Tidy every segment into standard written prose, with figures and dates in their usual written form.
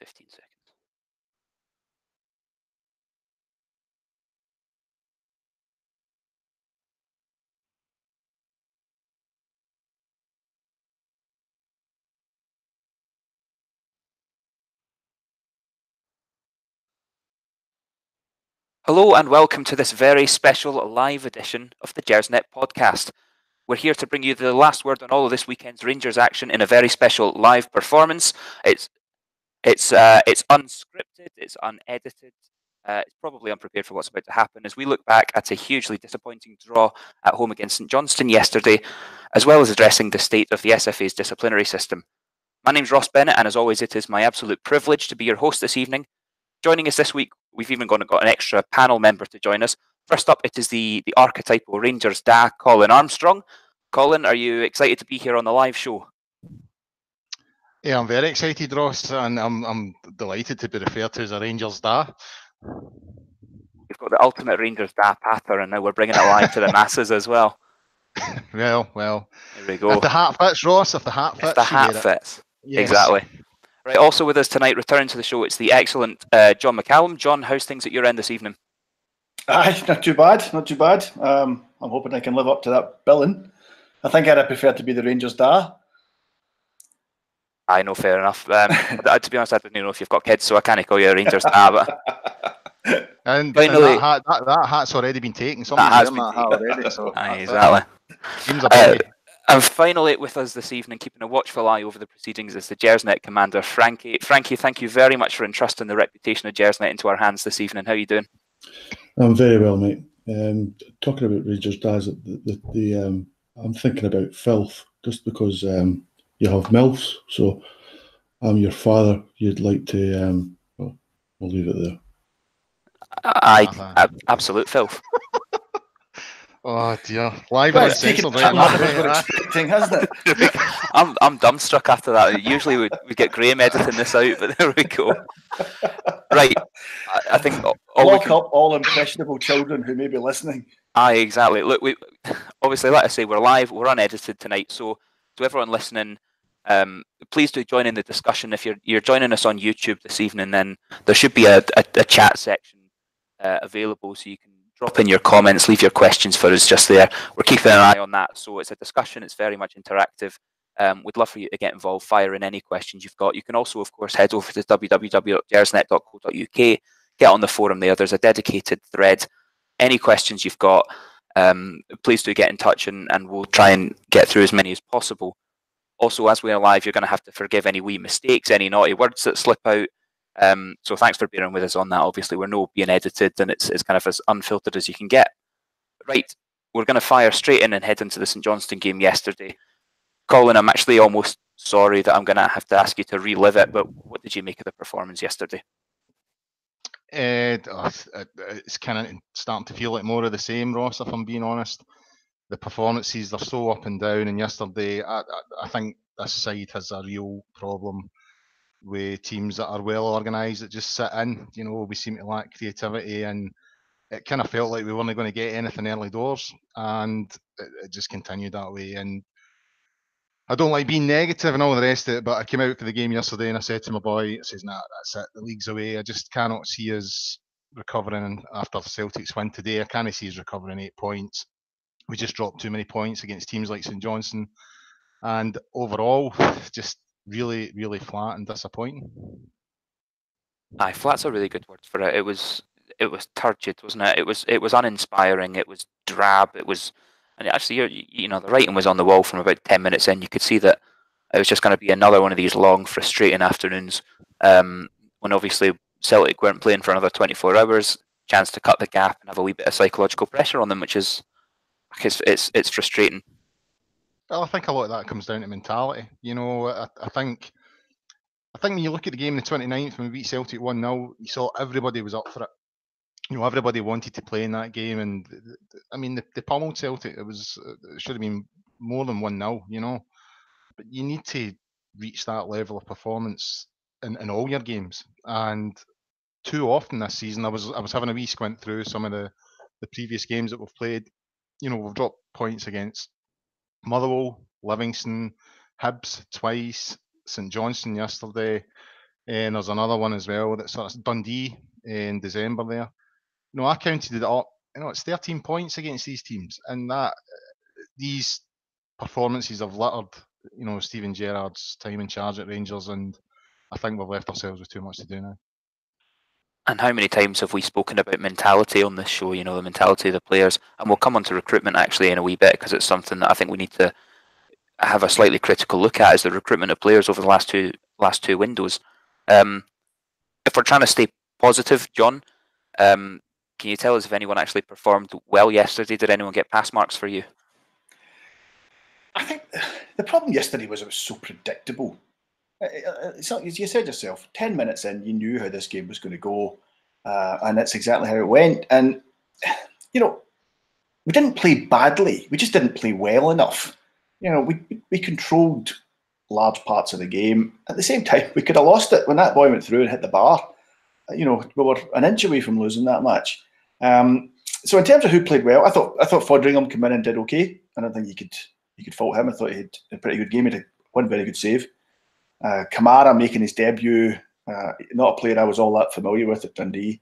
15 seconds. Hello and welcome to this very special live edition of the Gersnet Podcast. We're here to bring you the last word on all of this weekend's Rangers action in a very special live performance. It's unscripted, it's unedited, it's probably unprepared for what's about to happen as we look back at a hugely disappointing draw at home against St Johnstone yesterday, as well as addressing the state of the SFA's disciplinary system. My name's Ross Bennett, and as always, it is my absolute privilege to be your host this evening. Joining us this week, we've even got an extra panel member to join us. First up, it is the archetypal Rangers Da, Colin Armstrong. Colin, are you excited to be here on the live show? Yeah, I'm very excited, Ross, and I'm delighted to be referred to as a Rangers Da. We've got the ultimate Rangers Da patter, and now we're bringing it live to the masses as well. Well, there we go. If the hat fits, Ross, if the hat fits. If the hat fits. Yes. Exactly. Right, also with us tonight, returning to the show, it's the excellent John McCallum. John, how's things at your end this evening? Not too bad. I'm hoping I can live up to that billing. I think I'd prefer to be the Rangers Da. I know, fair enough. To be honest, I don't even know if you've got kids, so I can't call you a Rangers Da. But and finally, that hat's already been taken. That has been taken already. So exactly. And finally, with us this evening, keeping a watchful eye over the proceedings, is the Gersnet commander, Frankie. Frankie, thank you very much for entrusting the reputation of Gersnet into our hands this evening. How are you doing? I'm very well, mate. Talking about Rangers Dads, I'm thinking about filth, just because you have MILFs. So I'm your father. You'd like to, well, we'll leave it there. Absolute filth. Oh dear! Live and censored, expecting, hasn't it? I'm dumbstruck after that. Usually we get Graham editing this out, but there we go. Right, I think lock up all impressionable children who may be listening. Aye, exactly. Look, we obviously, like I say, we're live, we're unedited tonight. So to everyone listening, please do join in the discussion. If you're joining us on YouTube this evening, then there should be a chat section available, so you can drop in your comments, leave your questions for us just there. We're keeping an eye on that. So it's a discussion. It's very much interactive. We'd love for you to get involved, fire in any questions you've got. You can also, of course, head over to www.gersnet.co.uk, get on the forum there. There's a dedicated thread. Any questions you've got, please do get in touch, and we'll try and get through as many as possible. Also, as we're live, you're going to have to forgive any wee mistakes, any naughty words that slip out. So thanks for bearing with us on that. Obviously, we're not being edited, and it's kind of as unfiltered as you can get. Right, we're going to fire straight in and head into the St Johnstone game yesterday. Colin, I'm actually almost sorry that I'm going to have to ask you to relive it, but what did you make of the performance yesterday? It's kind of starting to feel like more of the same, Ross, if I'm being honest. The performances, they're so up and down, and yesterday, I think this side has a real problem with teams that are well organised that just sit in. You know, we seem to lack creativity, and it kind of felt like we weren't going to get anything early doors, and it just continued that way. And I don't like being negative and all the rest of it, but I came out for the game yesterday and I said to my boy, I says, nah, that's it, the league's away. I just cannot see us recovering after Celtic's win today. I can't see us recovering 8 points. We just dropped too many points against teams like St Johnstone, and overall, just really, really flat and disappointing. Aye, flat's a really good word for it. It was turgid, wasn't it? It was uninspiring. It was drab. It was, and actually, you know, the writing was on the wall from about 10 minutes in. You could see that it was just going to be another one of these long, frustrating afternoons. When obviously Celtic weren't playing for another 24 hours, chance to cut the gap and have a wee bit of psychological pressure on them, which is, it's frustrating. Well, I think a lot of that comes down to mentality. You know, I think when you look at the game on the 29th when we beat Celtic 1-0, you saw everybody was up for it. You know, everybody wanted to play in that game, and I mean, they pummeled Celtic. It should have been more than 1-0, you know. But you need to reach that level of performance in all your games. And too often this season, I was having a wee squint through some of the previous games that we've played. You know, we've dropped points against Motherwell, Livingston, Hibs twice, St Johnstone yesterday. And there's another one as well that's sort of Dundee in December there. I counted it up. It's 13 points against these teams, and these performances have littered, Steven Gerrard's time in charge at Rangers, and I think we've left ourselves with too much to do now. And how many times have we spoken about mentality on this show, the mentality of the players? And we'll come on to recruitment actually in a wee bit, because it's something that I think we need to have a slightly critical look at, is the recruitment of players over the last two windows. If we're trying to stay positive, John, can you tell us if anyone actually performed well yesterday? Did anyone get pass marks for you? I think the problem yesterday was it was so predictable. As you said yourself, 10 minutes in, you knew how this game was going to go, and that's exactly how it went. And, we didn't play badly. We just didn't play well enough. We controlled large parts of the game. At the same time, we could have lost it when that boy went through and hit the bar. We were an inch away from losing that match. So in terms of who played well, I thought Foderingham came in and did okay. I don't think you could fault him. I thought he had a pretty good game. He had one very good save. Kamara making his debut, not a player I was all that familiar with at Dundee.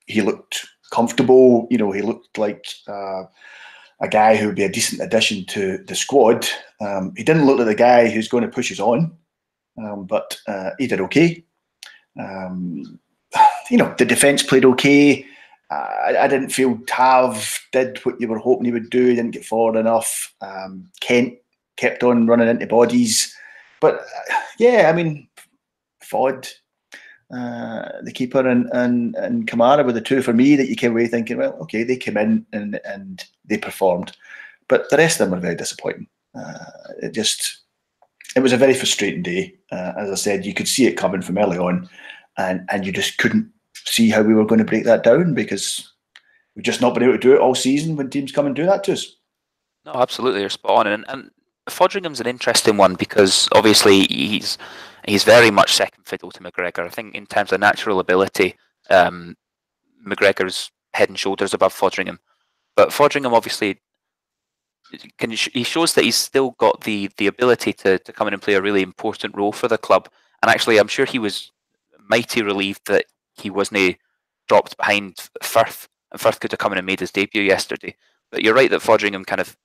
He looked comfortable. He looked like a guy who would be a decent addition to the squad. He didn't look like the guy who's going to push us on, but he did okay. The defence played okay. I didn't feel Tav did what you were hoping he would do. He didn't get forward enough. Kent kept on running into bodies. But Fod, the keeper, and Kamara were the two for me that you came away thinking, well, okay, they came in and they performed. But the rest of them were very disappointing. It was a very frustrating day. As I said, you could see it coming from early on, and you just couldn't see how we were going to break that down, because we've just not been able to do it all season when teams come and do that to us. No, absolutely, you're spot on. And Fodringham's an interesting one, because obviously he's very much second fiddle to McGregor. I think in terms of natural ability, McGregor's head and shoulders above Foderingham. But Foderingham obviously he shows that he's still got the ability to come in and play a really important role for the club. And actually, I'm sure he was mighty relieved that he wasn't dropped behind Firth, and Firth could have come in and made his debut yesterday. But you're right that Foderingham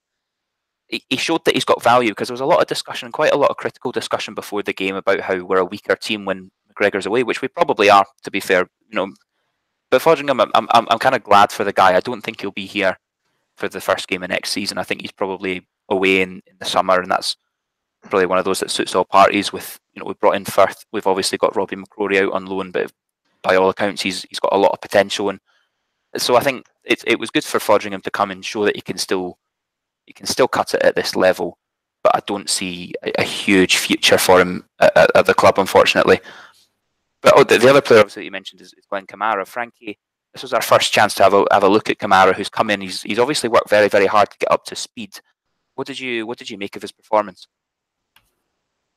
he showed that he's got value, because there was a lot of discussion, quite a lot of critical discussion before the game about how we're a weaker team when McGregor's away, which we probably are, to be fair. But Foderingham, I'm kind of glad for the guy. I don't think he'll be here for the first game of next season. I think he's probably away in the summer, and that's probably one of those that suits all parties. With we've brought in Firth, we've obviously got Robbie McCrory out on loan, but by all accounts, he's got a lot of potential, and so I think it was good for Foderingham to come and show that he can still cut it at this level. But I don't see a huge future for him at the club, unfortunately. But the other player obviously that you mentioned is Glenn Kamara. Frankie, this was our first chance to have a look at Kamara, who's come in. He's obviously worked very, very hard to get up to speed. What did you make of his performance?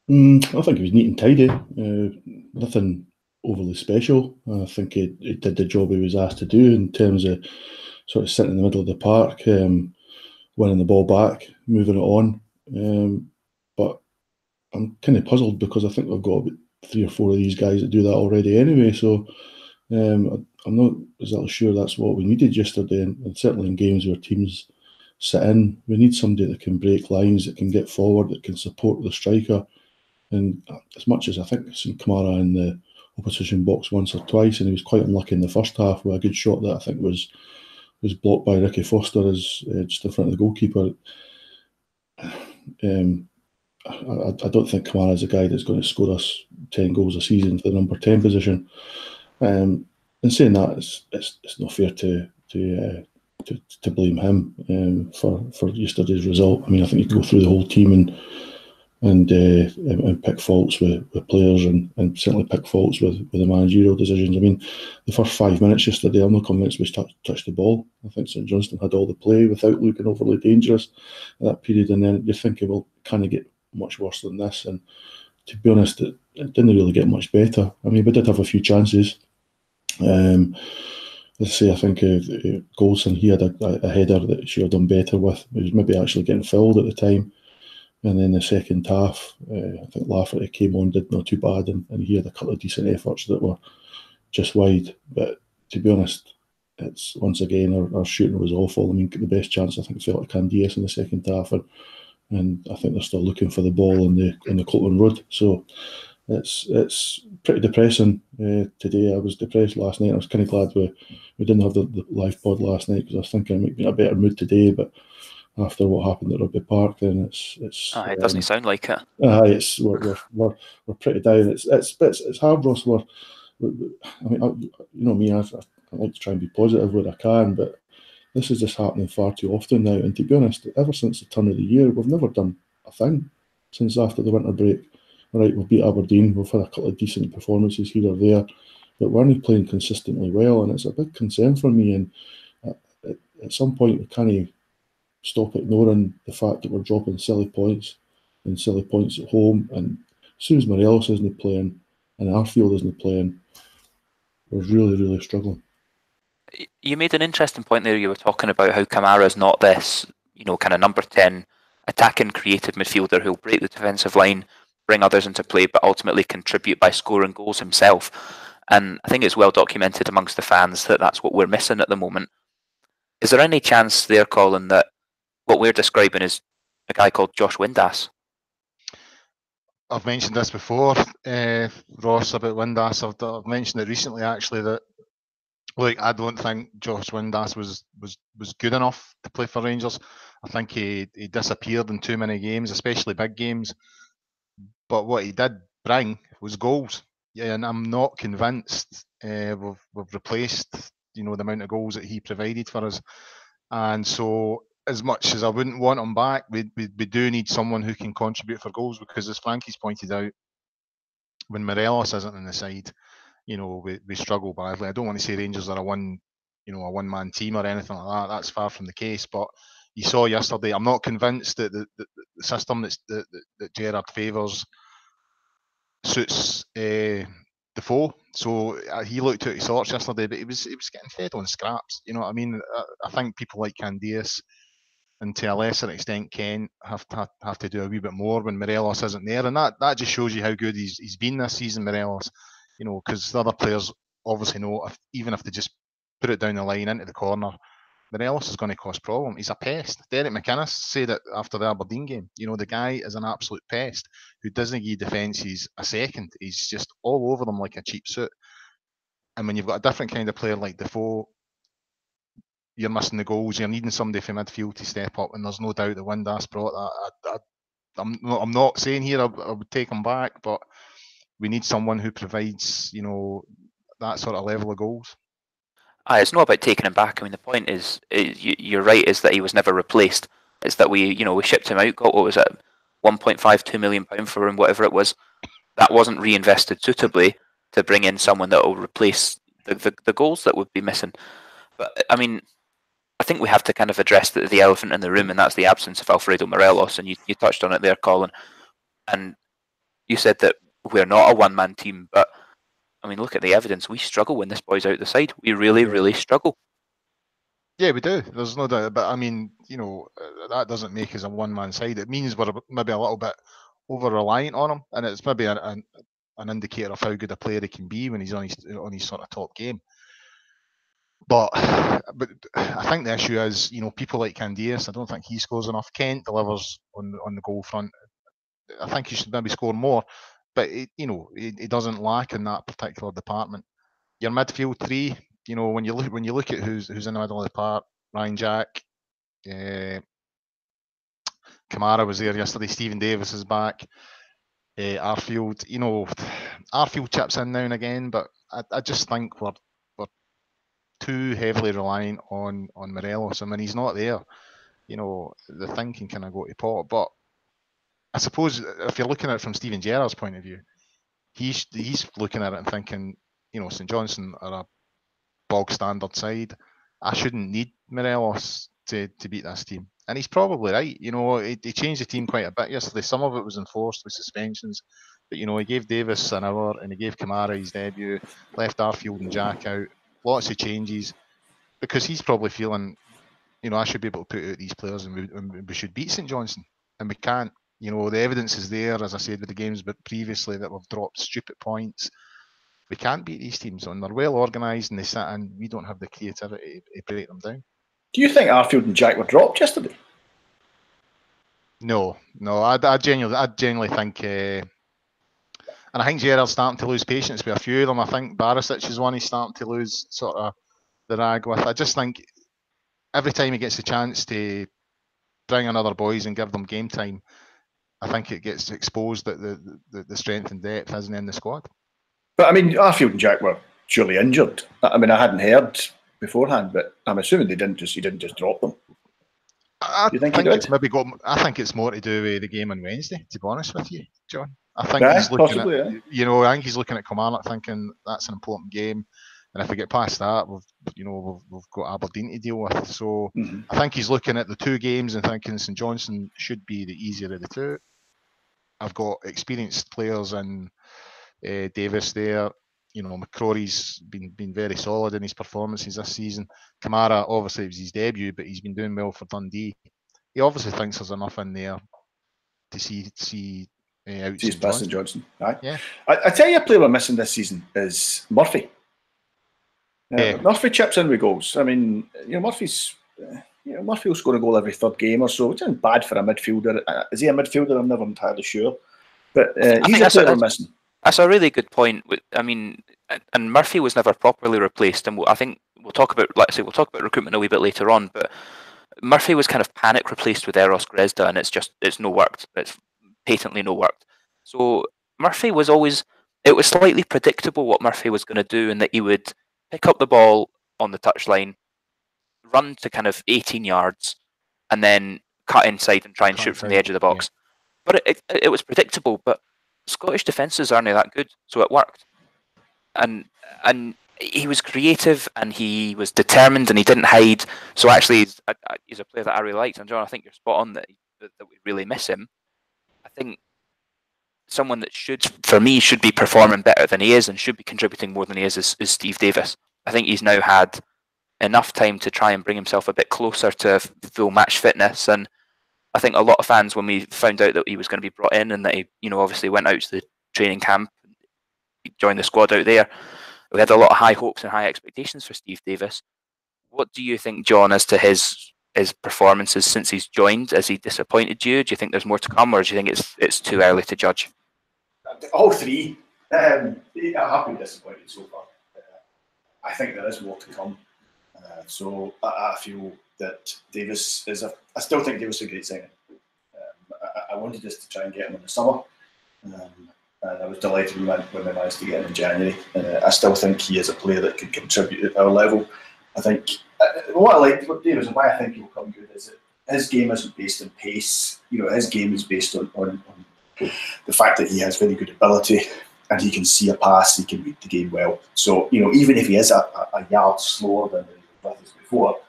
I think he was neat and tidy. Nothing overly special. I think he did the job he was asked to do in terms of sort of sitting in the middle of the park, winning the ball back, moving it on. But I'm kind of puzzled, because I think we've got about 3 or 4 of these guys that do that already anyway. So I'm not exactly sure that's what we needed yesterday, and certainly in games where teams sit in, we need somebody that can break lines, that can get forward, that can support the striker. And as much as I think I've seen Kamara in the opposition box once or twice, and he was quite unlucky in the first half with a good shot that I think was blocked by Ricky Foster as just in front of the goalkeeper. I don't think Kamara is a guy that's going to score us 10 goals a season for the number 10 position. And saying that, it's not fair to blame him for yesterday's result. I mean, I think you can go through the whole team and pick faults with players, and certainly pick faults with the managerial decisions. I mean, the first 5 minutes yesterday, I'm not convinced we touched the ball. I think St Johnstone had all the play without looking overly dangerous at that period, and then you're thinking, well, can it get much worse than this? And to be honest, it didn't really get much better. I mean, we did have a few chances. Let's say, I think Goldson, he had a header that he should have done better with. He was maybe actually getting fouled at the time. And then the second half, I think Lafferty came on, did not too bad, and he had a couple of decent efforts that were just wide. But to be honest, it's once again our shooting was awful. I mean, the best chance I think fell at Candias in the second half, and I think they're still looking for the ball on the Coltman Road. So it's pretty depressing today. I was depressed last night. I was kind of glad we didn't have the live pod last night, because I was thinking I might be in a better mood today, but after what happened at Rugby Park, then it's it doesn't sound like it. It's we're pretty down. It's hard, Ross. I mean, you know me, I like to try and be positive where I can, but this is just happening far too often now. And to be honest, ever since the turn of the year, we've never done a thing since after the winter break. Right, we've beat Aberdeen, we've had a couple of decent performances here or there, but we're not playing consistently well, and it's a big concern for me. And at some point, we can't stop ignoring the fact that we're dropping silly points at home. And as soon as Morelos isn't playing and Arfield isn't playing, we're really, really struggling. You made an interesting point there. You were talking about how Kamara's not this, kind of number 10 attacking creative midfielder who'll break the defensive line, bring others into play, but ultimately contribute by scoring goals himself. And I think it's well documented amongst the fans that that's what we're missing at the moment. Is there any chance there, Colin, that what we're describing is a guy called Josh Windass? I've mentioned this before, Ross, about Windass. I've mentioned it recently, actually, that I don't think Josh Windass was good enough to play for Rangers. I think he disappeared in too many games, especially big games. But what he did bring was goals. Yeah, and I'm not convinced we've replaced the amount of goals that he provided for us. And so, as much as I wouldn't want him back, we do need someone who can contribute for goals, because, as Frankie's pointed out, when Morelos isn't in the side, we struggle badly. I don't want to say Rangers are a one-man team or anything like that. That's far from the case. But you saw yesterday, I'm not convinced that the system that Gerrard favours suits Defoe. So he looked out of sorts yesterday, but he was getting fed on scraps. You know what I mean? I think people like Candias, and to a lesser extent Ken, have to do a wee bit more when Morelos isn't there, and that just shows you how good he's been this season, Morelos. Because the other players obviously know, even if they just put it down the line into the corner, Morelos is going to cause problem. He's a pest. Derek McInnes said it after the Aberdeen game. The guy is an absolute pest who doesn't give defences a second. He's just all over them like a cheap suit. And when you've got a different kind of player like Defoe, you're missing the goals. You're needing somebody from midfield to step up, and there's no doubt that Windass brought that. I'm not saying here I would take him back, but we need someone who provides, that sort of level of goals. It's not about taking him back. I mean, the point is you're right, is that he was never replaced. It's that we shipped him out, got, what was it, £1.52 million for him, whatever it was. That wasn't reinvested suitably to bring in someone that will replace the goals that would be missing. But, I mean, I think we have to kind of address the elephant in the room, and that's the absence of Alfredo Morelos. And you touched on it there, Colin. And you said that we're not a one-man team, but I mean, look at the evidence. We struggle when this boy's out the side. We really, really struggle. Yeah, we do. There's no doubt. But I mean, that doesn't make us a one-man side. It means we're maybe a little bit over-reliant on him, and it's maybe an indicator of how good a player he can be when he's on his sort of top game. But I think the issue is, people like Candias, I don't think he scores enough. Kent delivers on the goal front. I think he should maybe score more, but he doesn't lack in that particular department. Your midfield three, when you look at who's in the middle of the park, Ryan Jack, Kamara was there yesterday. Stephen Davis is back. Arfield, Arfield chips in now and again, but I just think we're too heavily reliant on Morelos, and when he's not there, the thing can kind of go to pot. But I suppose if you're looking at it from Steven Gerrard's point of view, he's looking at it and thinking, St Johnstone are a bog standard side. I shouldn't need Morelos to beat this team. And he's probably right. He changed the team quite a bit yesterday. Some of it was enforced with suspensions, but he gave Davis an hour and he gave Kamara his debut, left Arfield and Jack out. Lots of changes, because he's probably feeling, I should be able to put out these players and we should beat St Johnstone, and we can't. You know, the evidence is there, as I said, with the games but previously that we've dropped stupid points. We can't beat these teams, and they're well organised, and they sit, and we don't have the creativity to break them down. Do you think Arfield and Jack were dropped yesterday? No. I genuinely think, and I think Gerard's starting to lose patience with a few of them. I think Barisic is one he's starting to lose sort of the rag with. I just think every time he gets a chance to bring in other boys and give them game time, I think it gets exposed that the strength and depth isn't in the squad. But I mean, Arfield and Jack were surely injured. I mean, I hadn't heard beforehand, but I'm assuming he didn't just drop them. I think it's more to do with the game on Wednesday, to be honest with you, John. I think he's looking I think he's looking at Kilmarnock thinking that's an important game, and if we get past that, we've got Aberdeen to deal with. So I think he's looking at the two games and thinking St Johnstone should be the easier of the two. I've got experienced players in Davis there. You know, McCrory's been very solid in his performances this season. Kamara, obviously, it was his debut, but he's been doing well for Dundee. He obviously thinks there's enough in there to see out St Johnstone. Aye. Yeah. I tell you, a player we're missing this season is Murphy. Murphy chips in with goals. I mean, Murphy will score a goal every third game or so, which isn't bad for a midfielder. Is he a midfielder? I'm never entirely sure. But he's a player we're missing. That's a really good point. I mean, and Murphy was never properly replaced, and I think we'll talk about recruitment a wee bit later on. But Murphy was kind of panic replaced with Eros Grezda, and it's no worked. It's patently no worked. So Murphy was always. It was slightly predictable what Murphy was going to do, and that he would pick up the ball on the touchline, run to kind of 18 yards, and then cut inside and try and shoot from the edge of the box. Yeah. But it was predictable, but Scottish defences aren't that good, so it worked. And he was creative, and he was determined, and he didn't hide. So actually, he's a player that I really liked. And John, I think you're spot on that we really miss him. I think someone that should be performing better than he is and should be contributing more than he is Steve Davis. I think he's now had enough time to try and bring himself a bit closer to full match fitness, and I think a lot of fans, when we found out that he was going to be brought in and that he, obviously went out to the training camp, he joined the squad out there, we had a lot of high hopes and high expectations for Steve Davis. What do you think, John, as to his performances since he's joined? Has he disappointed you? Do you think there's more to come, or do you think it's too early to judge? All three. I have been disappointed so far. I think there is more to come. So I feel that Davis I still think Davis is a great signing. I wanted us to try and get him in the summer, and I was delighted when we managed to get him in January. I still think he is a player that can contribute at our level. I think what I like about Davis and why I think he will come good is that his game isn't based on pace. His game is based on the fact that he has very good ability and he can see a pass, he can read the game well. So, even if he is a yard slower than he was before,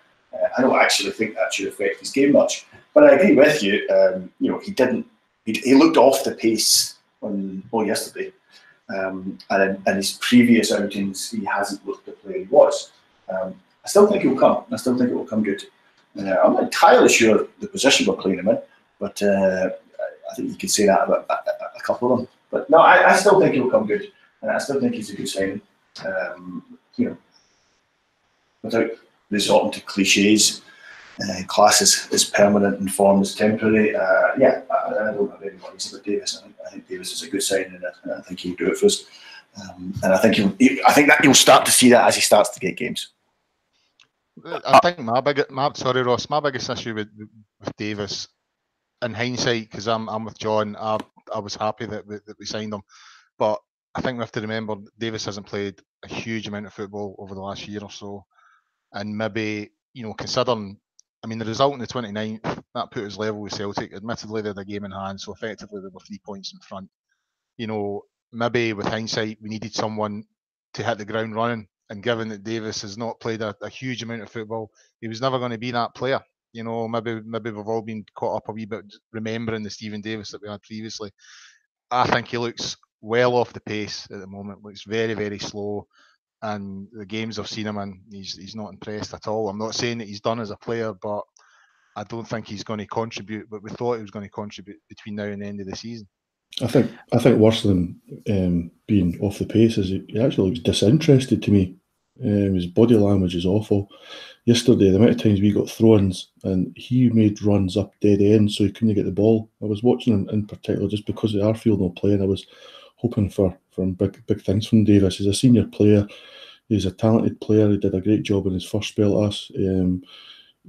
I don't actually think that should affect his game much. But I agree with you. He didn't. He looked off the pace yesterday, and in his previous outings, he hasn't looked the player he was. I still think he'll come. I still think it will come good. I'm not entirely sure the position we're playing him in, but I think you could say that about a couple of them. But no, I still think he'll come good, and I still think he's a good signing. Without resorting to cliches, class is permanent and form is temporary. I don't have any worries about Davis. I think Davis is a good signing, and I think he'll do it for us. And I think that he'll start to see that as he starts to get games. I think my biggest issue with Davis, in hindsight, because I'm with John, I was happy that we signed him, but I think we have to remember Davis hasn't played a huge amount of football over the last year or so, and maybe considering, the result in the 29th that put us level with Celtic. Admittedly, they had a game in hand, so effectively they were 3 points in front. Maybe with hindsight, we needed someone to hit the ground running. And given that Davis has not played a huge amount of football, he was never going to be that player. Maybe we've all been caught up a wee bit remembering the Stephen Davis that we had previously. I think he looks well off the pace at the moment. Looks very, very slow. And the games I've seen him in, he's not impressed at all. I'm not saying that he's done as a player, but I don't think he's going to contribute, but we thought he was going to contribute between now and the end of the season. I think worse than being off the pace is he actually looks disinterested to me. His body language is awful. Yesterday, the amount of times we got throw-ins and he made runs up dead end so he couldn't get the ball. I was watching him in particular just because of Arfield not playing. I was hoping for big things from Davis. He's a senior player. He's a talented player. He did a great job in his first spell at us.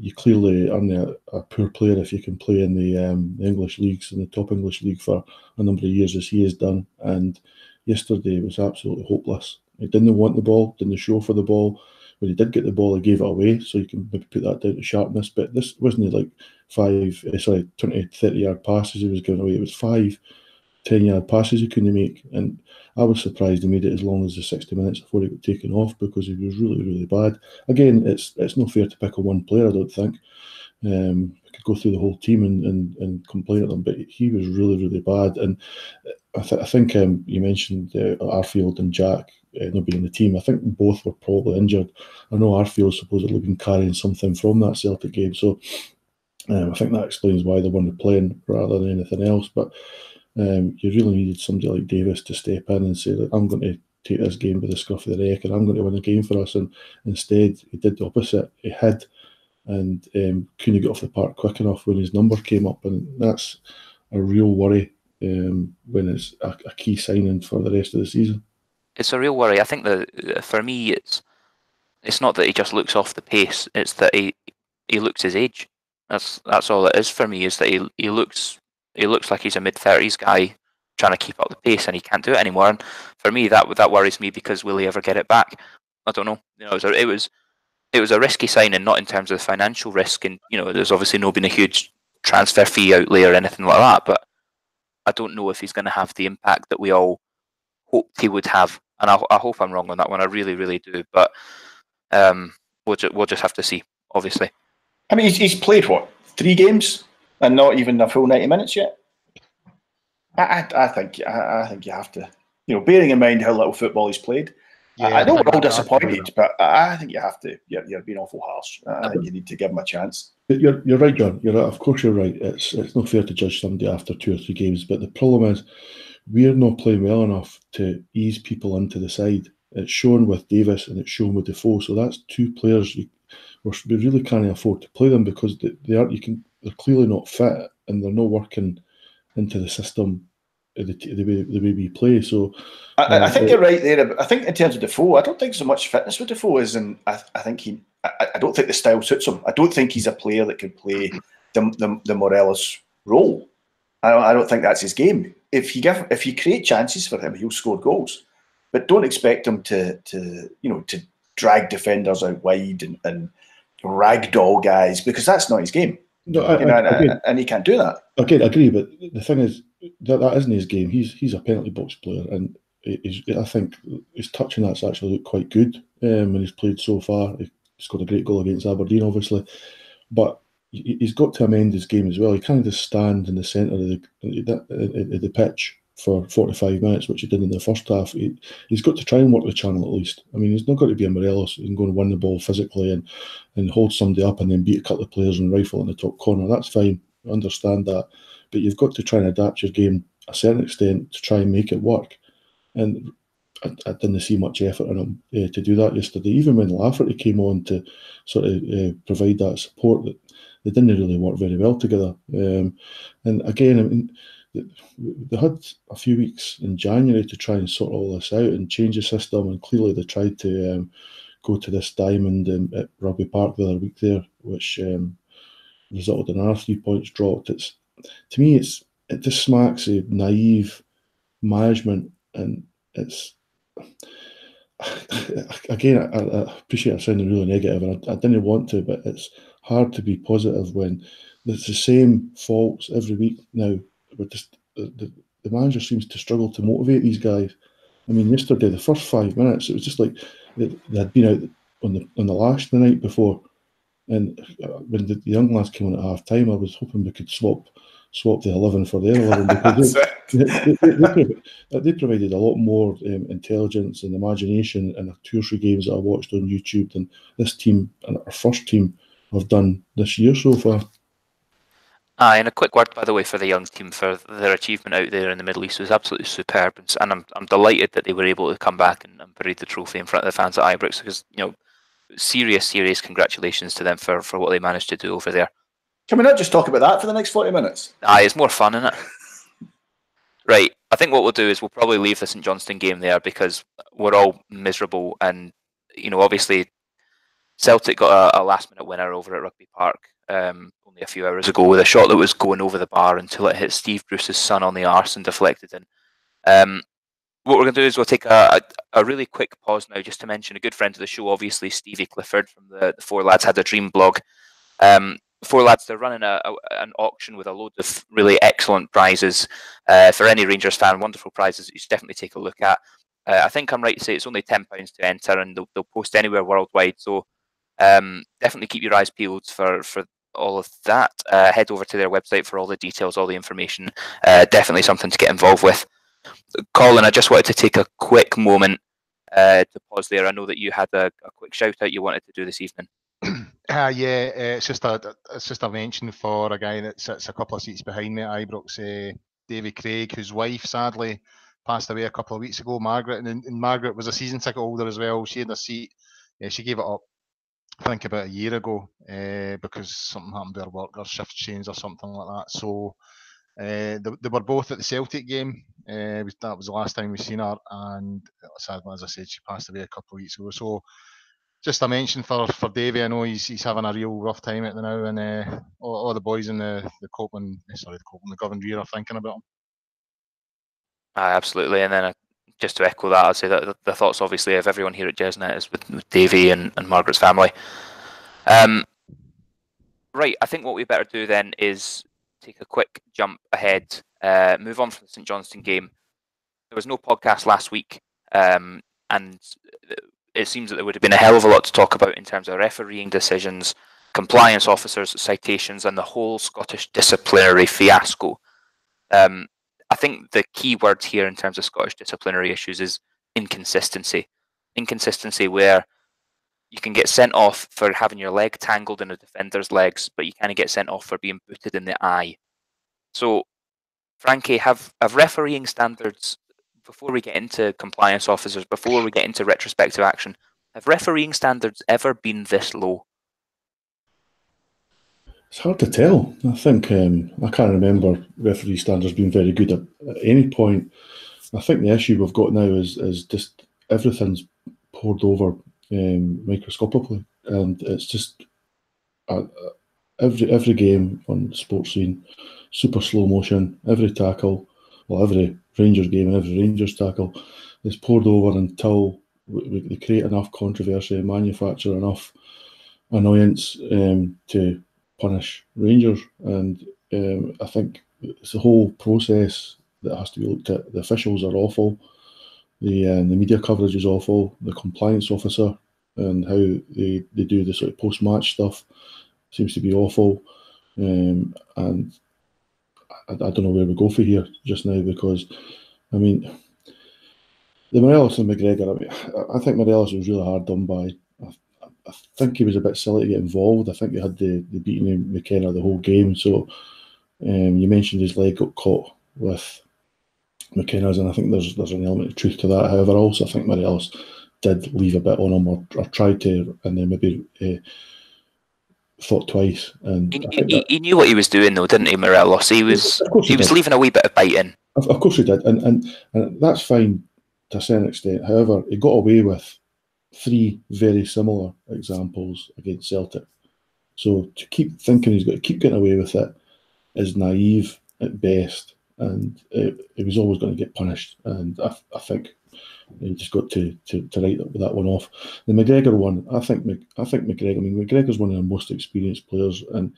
You clearly aren't a poor player if you can play in the English leagues, in the top English league for a number of years as he has done. And yesterday was absolutely hopeless. He didn't want the ball, didn't show for the ball. When he did get the ball, he gave it away, so you can maybe put that down to sharpness. But this wasn't like 20, 30-yard passes he was giving away. It was 5, 10-yard passes he couldn't make. And I was surprised he made it as long as the 60 minutes before he got taken off because he was really, really bad. Again, it's not fair to pick on one player, I don't think. I could go through the whole team and complain at them, but he was really, really bad. And I think you mentioned Arfield and Jack not being in the team. I think both were probably injured. I know Arfield's supposedly been carrying something from that Celtic game, so I think that explains why they weren't playing rather than anything else. But you really needed somebody like Davis to step in and say that I'm going to take this game by the scruff of the neck and I'm going to win a game for us. And instead, he did the opposite. He hid and couldn't get off the park quick enough when his number came up, and that's a real worry when it's a key signing for the rest of the season. It's a real worry. I think that for me, it's not that he just looks off the pace. It's that he looks his age. That's all it is for me. Is that he looks like he's a mid-30s guy trying to keep up the pace, and he can't do it anymore. And for me, that worries me because will he ever get it back? I don't know. It was a risky signing, not in terms of the financial risk, and there's obviously not been a huge transfer fee outlay or anything like that. But I don't know if he's going to have the impact that we all hoped he would have. And I hope I'm wrong on that one. I really, really do. But we'll just have to see, obviously. I mean, he's played, 3 games and not even a full 90 minutes yet? I think you have to, bearing in mind how little football he's played. Yeah, I know we're all disappointed, but I think you have to. You're being awful harsh. I think you need to give him a chance. You're right, John. You're right. Of course, you're right. It's not fair to judge somebody after 2 or 3 games, but the problem is we're not playing well enough to ease people into the side. It's shown with Davis and it's shown with Defoe. So that's 2 players we really can't afford to play them because they're clearly not fit and they're not working into the system the way we play. So I think you're right there. I think in terms of Defoe, I don't think so much fitness with Defoe is, and I don't think the style suits him. I don't think he's a player that can play the Morelos role. I don't think that's his game. If you create chances for him, he'll score goals. But don't expect him to drag defenders out wide and ragdoll guys, because that's not his game. No, and he can't do that. Okay, I agree, but the thing is that isn't his game. He's a penalty box player, and I think his touch in that's actually looked quite good when he's played so far. He scored a great goal against Aberdeen, obviously, but he's got to amend his game as well. He can't just stand in the centre of the pitch for 45 minutes, which he did in the first half. He's got to try and work the channel at least. I mean, he's not got to be a Morelos and go and win the ball physically and hold somebody up and then beat a couple of players and rifle in the top corner. That's fine. I understand that. But you've got to try and adapt your game a certain extent to try and make it work. And I didn't see much effort in him to do that yesterday. Even when Lafferty came on to sort of provide that support, that they didn't really work very well together. And again, I mean, they had a few weeks in January to try and sort all this out and change the system, and clearly they tried to go to this diamond at Rugby Park the other week there, which resulted in our 3 points dropped. To me, it just smacks of naive management, and it's again, I appreciate it sounding really negative, and I didn't want to, but it's hard to be positive when it's the same faults every week now. But just the manager seems to struggle to motivate these guys. I mean, yesterday, the first 5 minutes, it was just like they had been out on the lash the night before, and when the young lads came on at half time, I was hoping we could swap the 11 for their 11 because they provided a lot more intelligence and imagination in the 2 or 3 games that I watched on YouTube than this team and our first team have done this year so far. And a quick word, by the way, for the young team for their achievement out there in the Middle East was absolutely superb, and I'm delighted that they were able to come back and parade the trophy in front of the fans at Ibrox, because serious congratulations to them for what they managed to do over there. Can we not just talk about that for the next 40 minutes? It's more fun, isn't it? Right, I think what we'll do is we'll probably leave the St Johnstone game there, because we're all miserable, and obviously Celtic got a last-minute winner over at Rugby Park only a few hours ago with a shot that was going over the bar until it hit Steve Bruce's son on the arse and deflected in. What we're going to do is we'll take a really quick pause now just to mention a good friend of the show, obviously, Stevie Clifford from the Four Lads Had a Dream blog. Four Lads, they're running an auction with a load of really excellent prizes. For any Rangers fan, wonderful prizes that you should definitely take a look at. I think I'm right to say it's only £10 to enter, and they'll post anywhere worldwide. So definitely keep your eyes peeled for all of that. Head over to their website for all the details, all the information. Definitely something to get involved with. Colin, I just wanted to take a quick moment to pause there. I know that you had a quick shout out you wanted to do this evening. It's just a mention for a guy that sits a couple of seats behind me at Ibrox, Davy Craig, whose wife sadly passed away a couple of weeks ago, Margaret, and Margaret was a season ticket holder as well. She had a seat. She gave it up, I think, about a year ago because something happened to her work, her shift changed or something like that. So they were both at the Celtic game. That was the last time we seen her, and sadly, as I said, she passed away a couple of weeks ago. So just a mention for Davey. I know he's having a real rough time at the now, and all the boys in the Govan Rear are thinking about him. Absolutely, and then just to echo that, I'd say that the thoughts, obviously, of everyone here at Gersnet is with Davey and Margaret's family. Right, I think what we better do then is take a quick jump ahead, move on from the St Johnstone game. There was no podcast last week, and it seems that there would have been a hell of a lot to talk about in terms of refereeing decisions, compliance officers, citations, and the whole Scottish disciplinary fiasco. I think the key word here in terms of Scottish disciplinary issues is inconsistency. Inconsistency where you can get sent off for having your leg tangled in a defender's legs, but you kind of get sent off for being booted in the eye. So, Frankie, have refereeing standards, before we get into compliance officers, before we get into retrospective action, have refereeing standards ever been this low? It's hard to tell. I think I can't remember referee standards being very good at any point. I think the issue we've got now is just everything's poured over microscopically, and it's just every game on Sports Scene, super slow motion. Every tackle, every Rangers game and every Rangers tackle is poured over until we create enough controversy, manufacture enough annoyance to punish Rangers. And I think it's the whole process that has to be looked at. The officials are awful. The media coverage is awful. The compliance officer and how they do the sort of post-match stuff seems to be awful. And I don't know where we go for here just now, because, I mean, the Morelos and McGregor, I think Morelos was really hard done by. I think he was a bit silly to get involved. I think they had the beating McKenna the whole game. So you mentioned his leg got caught with McKenna's, and I think there's an element of truth to that. However, I also think Morelos did leave a bit on him, or tried to, and then maybe thought twice. And he knew what he was doing, though, didn't he, Morelos? He was leaving a wee bit of bite in. Of course he did, and that's fine to a certain extent. However, he got away with 3 very similar examples against Celtic. So to keep thinking he's got to keep getting away with it is naive at best, and he was always going to get punished. And I think he just got to write that one off. The McGregor one, I think McGregor. I mean, McGregor's one of the most experienced players, and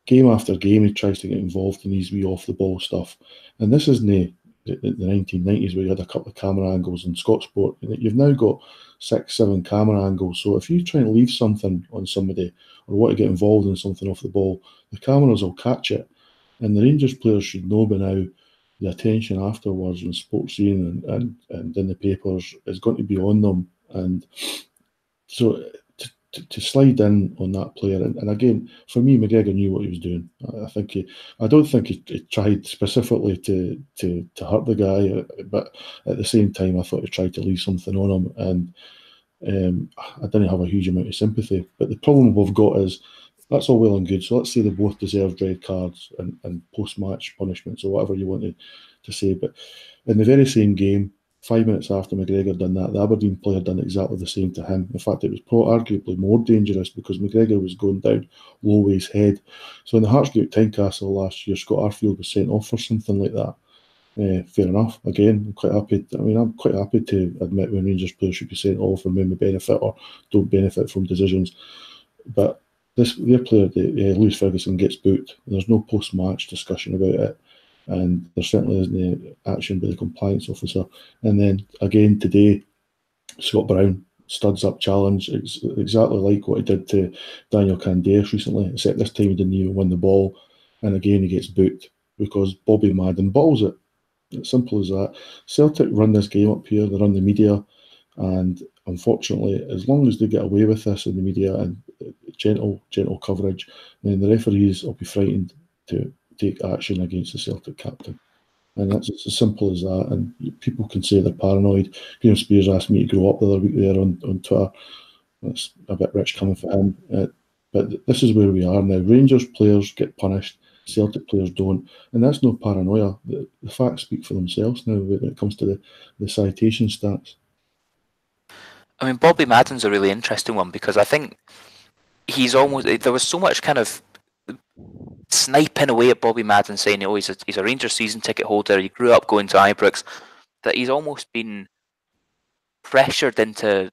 game after game he tries to get involved in these wee off the ball stuff. And this isn't the 1990s where you had a couple of camera angles in Scotsport. You've now got 6-7 camera angles. So if you try and leave something on somebody or want to get involved in something off the ball, the cameras will catch it. And the Rangers players should know by now the attention afterwards in Sports Scene and in the papers is going to be on them. And so to slide in on that player, and again, for me, McGregor knew what he was doing. I don't think he tried specifically to hurt the guy, but at the same time, I thought he tried to leave something on him, and I didn't have a huge amount of sympathy. But the problem we've got is, that's all well and good. So let's say they both deserved red cards and post-match punishments or whatever you want to say. But in the very same game, 5 minutes after McGregor done that, the Aberdeen player done exactly the same to him. In fact, it was arguably more dangerous because McGregor was going down low with his head. So in the Heartsgate Tynecastle last year, Scott Arfield was sent off for something like that. Fair enough. Again, I'm quite happy to admit when Rangers players should be sent off and when we benefit or don't benefit from decisions. But their player, Lewis Ferguson, gets booked. There's no post-match discussion about it, and there certainly isn't any action by the compliance officer. And then again today, Scott Brown studs up challenge, exactly like what he did to Daniel Candace recently, except this time he didn't even win the ball, and again he gets booked because Bobby Madden bottles it. It's simple as that. Celtic run this game up here, they run the media, and unfortunately, as long as they get away with this in the media and gentle coverage, then the referees will be frightened to take action against the Celtic captain. And that's as simple as that. And people can say they're paranoid. Graham Spears asked me to grow up the other week there on Twitter. That's a bit rich coming for him. But this is where we are now. Rangers players get punished, Celtic players don't. And that's no paranoia. The facts speak for themselves now when it comes to the citation stats. I mean, Bobby Madden's a really interesting one because I think there was so much kind of sniping away at Bobby Madden saying, oh, he's a Rangers season ticket holder, he grew up going to Ibrox, that he's almost been pressured into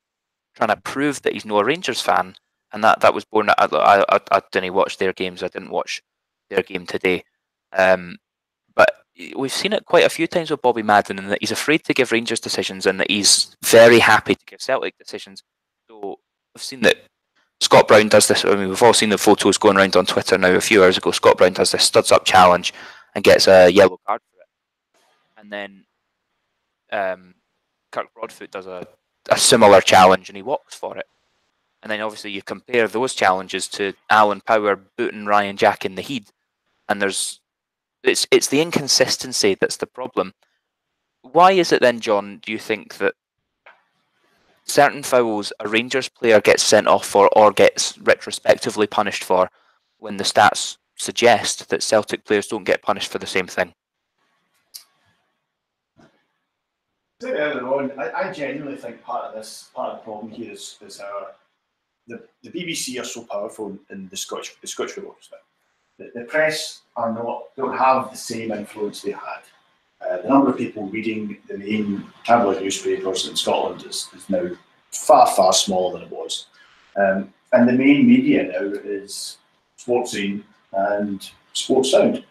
trying to prove that he's not a Rangers fan, and that was born. I didn't watch their games. I didn't watch their game today, but we've seen it quite a few times with Bobby Madden, and that he's afraid to give Rangers decisions, and that he's very happy to give Celtic decisions. So I've seen that Scott Brown does this. I mean, we've all seen the photos going around on Twitter now. A few hours ago, Scott Brown does this studs up challenge and gets a yellow card for it, and then Kirk Broadfoot does a similar challenge and he walks for it. And then obviously you compare those challenges to Alan Power booting Ryan Jack in the head, and it's the inconsistency that's the problem. Why is it then, John, do you think that certain fouls a Rangers player gets sent off for or gets retrospectively punished for when the stats suggest that Celtic players don't get punished for the same thing? Earlier on, I genuinely think part of the problem here is the BBC are so powerful in the Scottish football. The press don't have the same influence they had. The number of people reading the main tabloid newspapers in Scotland is now far, far smaller than it was. And the main media now is Sportscene and Sports Sound.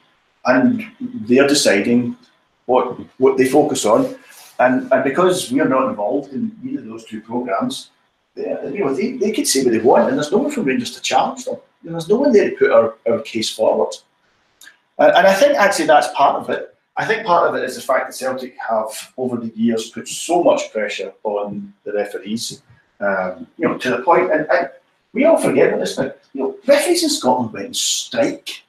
And they're deciding what they focus on. And because we are not involved in either of those two programmes, they could say what they want, and there's no one from Rangers to challenge them. There's no one there to put our case forward. And I think actually that's part of it. I think part of it is the fact that Celtic have, over the years, put so much pressure on the referees, to the point, and we all forget about this now. Referees in Scotland went on strike.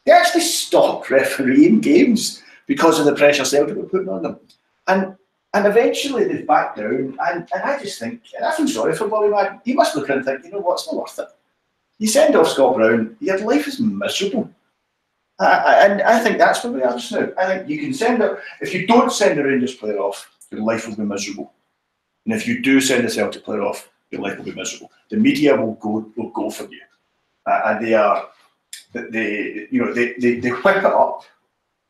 They actually stopped refereeing games because of the pressure Celtic were putting on them. And eventually they've backed down, and I just think, and I feel sorry for Bobby Madden. He must look and think, you know what, it's not worth it. You send off Scott Brown, your life is miserable. And I think that's where we are just now. I think you can send it, if you don't send a Rangers player off, your life will be miserable. And if you do send a Celtic player off, your life will be miserable. The media will go for you. And they whip it up.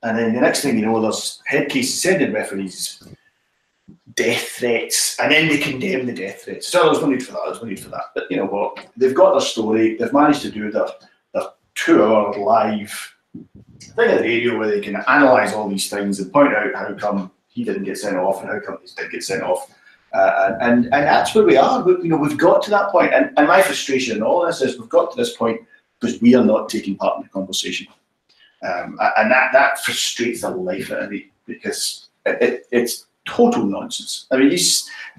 And then the next thing you know, there's head cases sending referees death threats, and then they condemn the death threats. So there's no need for that. But you know what? They've got their story. They've managed to do their 2-hour live thing at the radio where they can analyse all these things and point out how come he didn't get sent off and how come he did get sent off. And that's where we are. We've got to that point. And my frustration in all this is we've got to this point because we are not taking part in the conversation. And that frustrates the life out of me because it's total nonsense. I mean,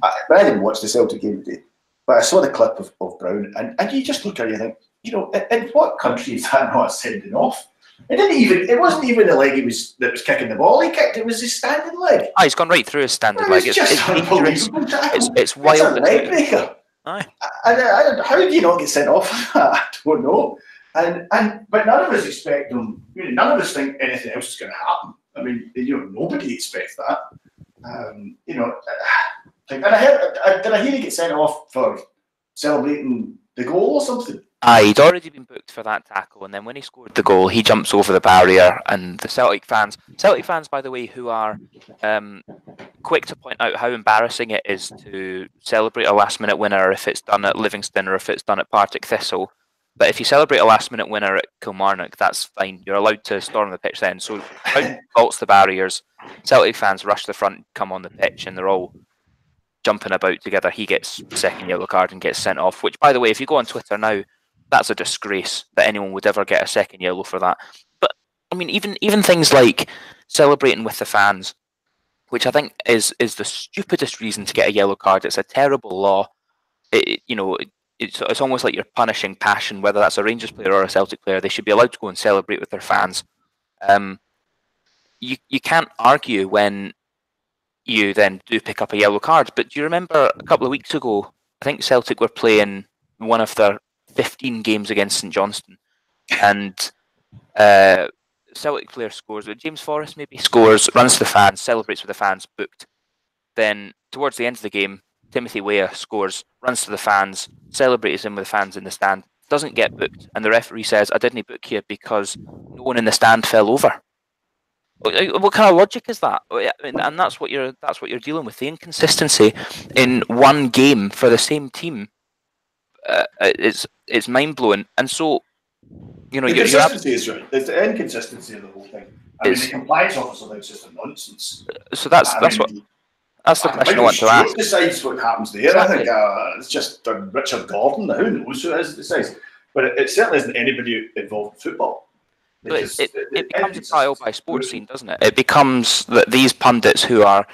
I didn't watch the Celtic game today. But I saw the clip of Brown, and you just look at it and you think, you know, in what country is that not sending off? It wasn't even the leg that was kicking the ball. He kicked it was his standing leg. He's gone right through his standing leg. It's just unbelievable. It's wild. It's a leg breaker. Aye. How do you not get sent off for that? I don't know. But none of us expect them. None of us think anything else is going to happen. I mean, nobody expects that. And I heard, did I hear he get sent off for celebrating the goal or something? Aye, he'd already been booked for that tackle, and then when he scored the goal, he jumps over the barrier, and the Celtic fans, by the way, who are quick to point out how embarrassing it is to celebrate a last-minute winner if it's done at Livingston or if it's done at Partick Thistle. But if you celebrate a last-minute winner at Kilmarnock, that's fine. You're allowed to storm the pitch then. So Brown vaults the barriers. Celtic fans rush the front, come on the pitch, and they're all jumping about together. He gets a second yellow card and gets sent off, which, by the way, if you go on Twitter now, that's a disgrace that anyone would ever get a second yellow for that. But, I mean, even things like celebrating with the fans, which I think is the stupidest reason to get a yellow card. It's a terrible law. It's almost like you're punishing passion, whether that's a Rangers player or a Celtic player. They should be allowed to go and celebrate with their fans. You can't argue when you then do pick up a yellow card. But do you remember a couple of weeks ago, I think Celtic were playing one of their 15 games against St Johnstone, and Celtic player scores, James Forrest maybe scores, runs to the fans, celebrates with the fans, booked. Then towards the end of the game, Timothy Weah scores, runs to the fans, celebrates him with the fans in the stand, doesn't get booked, and the referee says, "I didn't book you because no one in the stand fell over." What kind of logic is that? And that's what you're dealing with. The inconsistency in one game for the same team. It's mind blowing, and so the consistency is right. It's the inconsistency of the whole thing. I mean, the compliance officer thinks it's a nonsense. So that's the question I want to ask. Decides what happens there. Exactly. I think it's just Richard Gordon. Who knows who it is that decides? But it certainly isn't anybody involved in football. It becomes a trial by sports scene, doesn't it? It becomes that these pundits who are,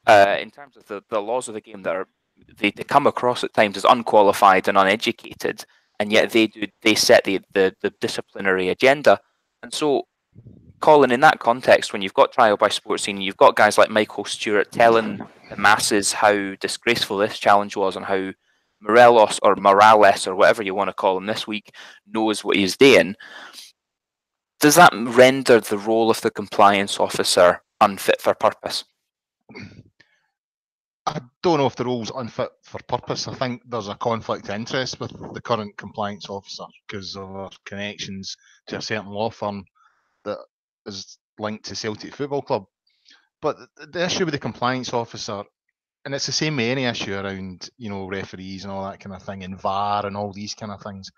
in terms of the laws of the game, they come across at times as unqualified and uneducated, and yet they set the disciplinary agenda. And so, Colin, in that context, when you've got trial by sports scene, you've got guys like Michael Stewart telling the masses how disgraceful this challenge was and how Morales or whatever you want to call him this week knows what he's doing. Does that render the role of the compliance officer unfit for purpose? I don't know if the role's unfit for purpose. I think there's a conflict of interest with the current compliance officer because of our connections to a certain law firm that is linked to Celtic Football Club. But the issue with the compliance officer, and it's the same with any issue around, referees and all that kind of thing, and VAR and all these kind of things,